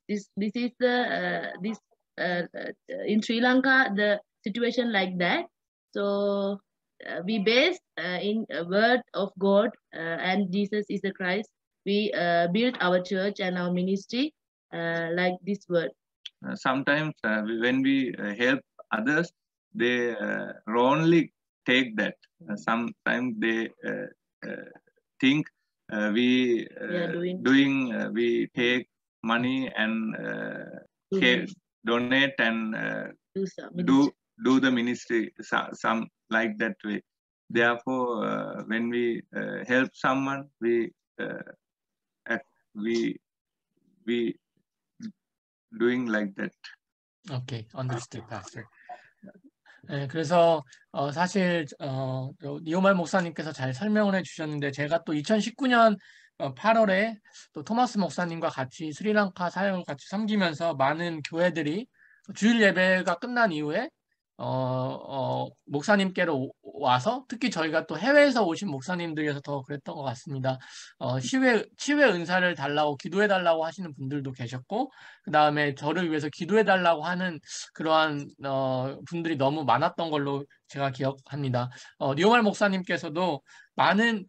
this in Sri Lanka, the situation like that. So we based in a word of God and Jesus is the Christ. We build our church and our ministry like this word. Sometimes when we help others, they wrongly take that. Sometimes they think we take money and donate and do the ministry, some like that way. Therefore, when we help someone, we doing like that. Okay, understood, Pastor. 네, 그래서 사실 니오말 목사님께서 잘 설명을 해주셨는데, 제가 또 2019년 8월에 또 토마스 목사님과 같이 스리랑카 사역을 같이 섬기면서 많은 교회들이 주일 예배가 끝난 이후에 목사님께로 와서, 특히 저희가 또 해외에서 오신 목사님들이어서 더 그랬던 것 같습니다. 치유의 은사를 달라고, 기도해 달라고 하시는 분들도 계셨고, 그 다음에 저를 위해서 기도해 달라고 하는 그러한 분들이 너무 많았던 걸로 제가 기억합니다. 니오말 목사님께서도 많은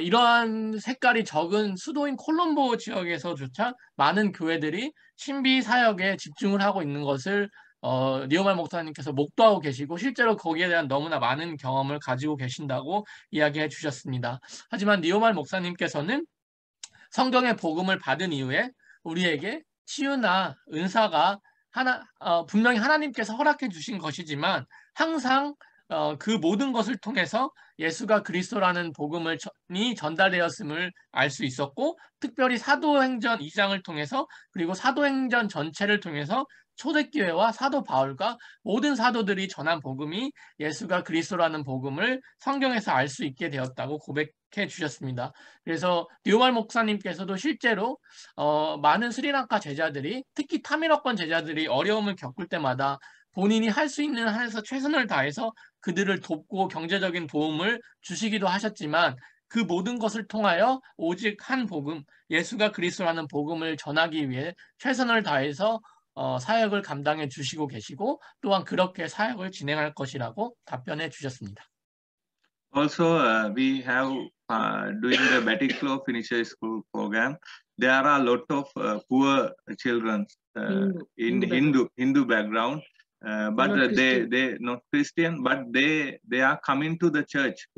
이러한 색깔이 적은 수도인 콜롬보 지역에서조차 많은 교회들이 신비 사역에 집중을 하고 있는 것을 니오말 목사님께서 목도하고 계시고, 실제로 거기에 대한 너무나 많은 경험을 가지고 계신다고 이야기해 주셨습니다. 하지만 니오말 목사님께서는 성경의 복음을 받은 이후에 우리에게 치유나 은사가 분명히 하나님께서 허락해 주신 것이지만, 항상 그 모든 것을 통해서 예수가 그리스도라는 복음이 전달되었음을 알 수 있었고, 특별히 사도행전 2장을 통해서, 그리고 사도행전 전체를 통해서 초대교회와 사도 바울과 모든 사도들이 전한 복음이 예수가 그리스도라는 복음을 성경에서 알 수 있게 되었다고 고백해 주셨습니다. 그래서 니오말 목사님께서도 실제로 많은 스리랑카 제자들이, 특히 타미러권 제자들이 어려움을 겪을 때마다 본인이 할 수 있는 한에서 최선을 다해서 그들을 돕고 경제적인 도움을 주시기도 하셨지만, 그 모든 것을 통하여 오직 한 복음, 예수가 그리스도라는 복음을 전하기 위해 최선을 다해서 사역을 감당해 주시고 계시고, 또한 그렇게 사역을 진행할 것이라고 답변해 주셨습니다. Also, we have doing the Batiklo Finisher School program. There are a lot of poor children in Hindu background, but they not Christian, but they are coming to the church.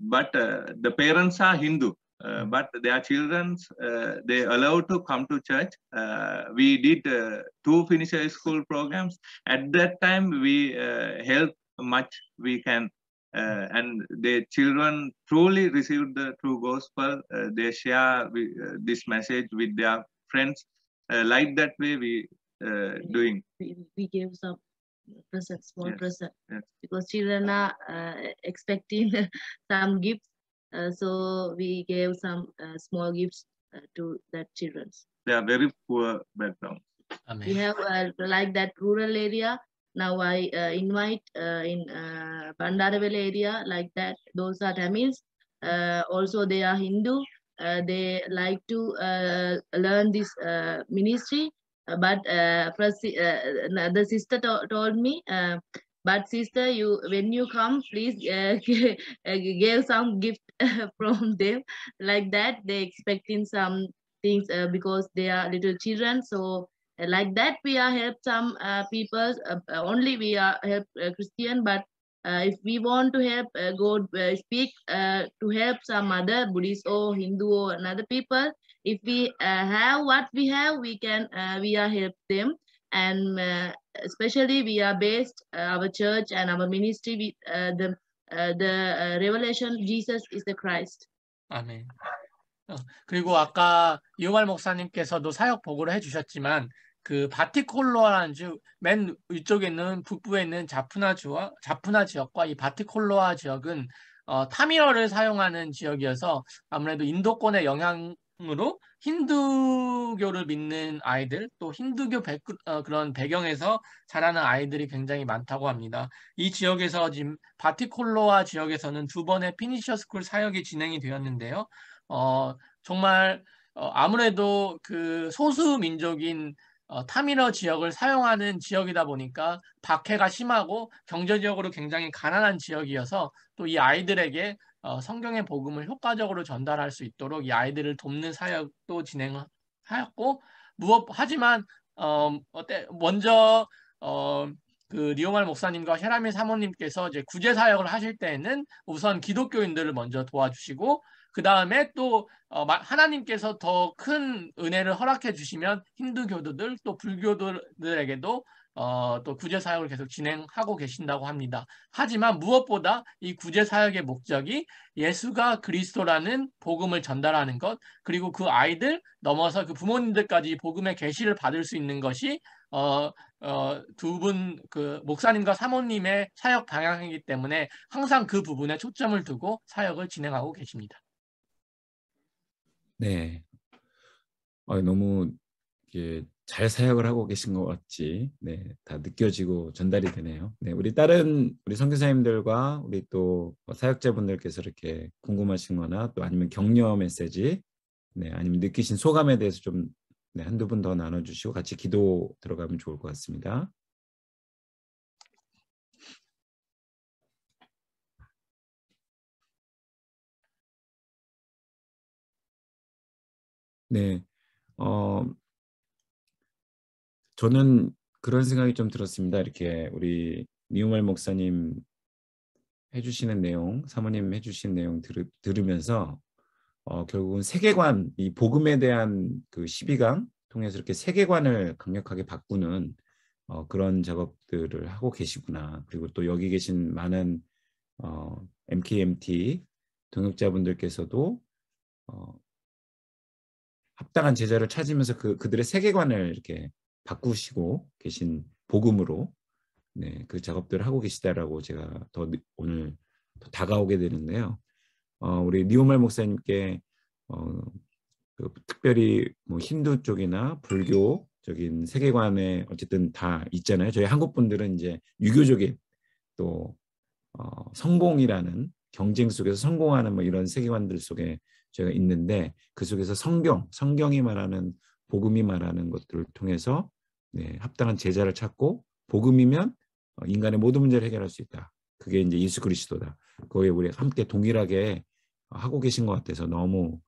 But the parents are Hindu. But their children, they allowed to come to church. We did 2 finisher school programs. At that time, we helped much we can. And the children truly received the true gospel. They share this message with their friends. Like that way we doing. We gave some present, small Yes. present, Yes. because children are expecting some gifts. So we gave some small gifts to that children. They are very poor background. We have like that rural area. Now I invite in Bandaravale area like that. Those are Tamils. Also they are Hindu. They like to learn this ministry. But first, the sister told me, but sister, you when you come, please give some gift from them. Like that, they expecting some things because they are little children. So like that, we are help some people. Only we are help Christian, but if we want to help God speak to help some other Buddhist or Hindu or another people, if we have what we have, we can we are help them. And especially we are based our church and our ministry with the revelation Jesus is the Christ. 아멘. 그리고 아까 이용할 목사님께서도 사역 보고를 해주셨지만 그 바티콜로아라는 맨 위쪽에 있는 북부에 있는 자푸나 지역과 이 바티콜로아 지역은 타밀어를 사용하는 지역이어서 아무래도 인도권의 영향으로 힌두교를 믿는 아이들 또 힌두교 그런 배경에서 자라는 아이들이 굉장히 많다고 합니다. 이 지역에서 지금 바티콜로아 지역에서는 2번의 피니셔 스쿨 사역이 진행이 되었는데요. 정말 아무래도 그 소수 민족인 타밀어 지역을 사용하는 지역이다 보니까 박해가 심하고 경제적으로 굉장히 가난한 지역이어서 또 이 아이들에게 성경의 복음을 효과적으로 전달할 수 있도록 이 아이들을 돕는 사역도 진행하였고 하지만 먼저 그 리옹알 목사님과 셰라미 사모님께서 이제 구제 사역을 하실 때에는 우선 기독교인들을 먼저 도와주시고 그 다음에 또 하나님께서 더 큰 은혜를 허락해 주시면 힌두교도들 또 불교도들에게도 또 구제 사역을 계속 진행하고 계신다고 합니다. 하지만 무엇보다 이 구제 사역의 목적이 예수가 그리스도라는 복음을 전달하는 것 그리고 그 아이들 넘어서 그 부모님들까지 복음의 계시를 받을 수 있는 것이 두 분 그 목사님과 사모님의 사역 방향이기 때문에 항상 그 부분에 초점을 두고 사역을 진행하고 계십니다. 네, 너무 잘 사역을 하고 계신 것 같이 다 느껴지고 전달이 되네요. 우리 다른 우리 선교사님들과 우리 또 사역자분들께서 이렇게 궁금하신거나 또 아니면 격려 메시지, 아니면 느끼신 소감에 대해서 좀 한두 분 더 나눠주시고 같이 기도 들어가면 좋을 것 같습니다. 네, 저는 그런 생각이 좀 들었습니다. 이렇게 우리 니우말 목사님 해주시는 내용, 사모님 해주신 내용 들으면서 결국은 세계관, 이 복음에 대한 그 12강 통해서 이렇게 세계관을 강력하게 바꾸는 그런 작업들을 하고 계시구나. 그리고 또 여기 계신 많은 MKMT 동역자분들께서도 합당한 제자를 찾으면서 그들의 세계관을 이렇게 바꾸시고 계신 복음으로 그 작업들을 하고 계시다라고 제가 오늘 더 다가오게 되는데요. 우리 니오말 목사님께 특별히 뭐 힌두 쪽이나 불교적인 세계관에 어쨌든 다 있잖아요. 저희 한국 분들은 이제 유교적인 또 성공이라는 경쟁 속에서 성공하는 뭐 이런 세계관들 속에 저희가 있는데 그 속에서 성경이 말하는 복음이 말하는 것들을 통해서 합당한 제자를 찾고 복음이면 인간의 모든 문제를 해결할 수 있다. 그게 이제 예수 그리스도다. 거기에 우리 함께 동일하게 하고 계신 것 같아서 너무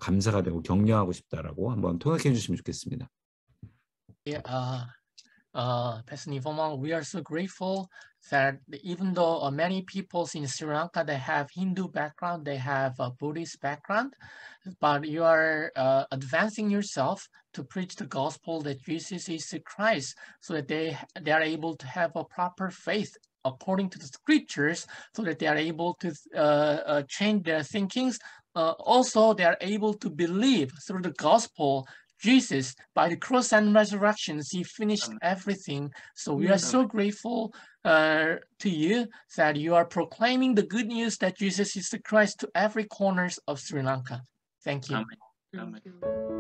감사가 되고 격려하고 싶다라고 한번 통역해 주시면 좋겠습니다. Pastor Nivomang, we are so grateful that even though many people in Sri Lanka, they have Hindu background, they have a Buddhist background, but you are advancing yourself to preach the gospel that Jesus is the Christ, so that they are able to have a proper faith according to the scriptures, so that they are able to change their thinkings. Also, they are able to believe through the gospel Jesus, by the cross and resurrections, he finished everything. So we are so grateful to you that you are proclaiming the good news that Jesus is the Christ to every corners of Sri Lanka. Thank you. Amen. Amen.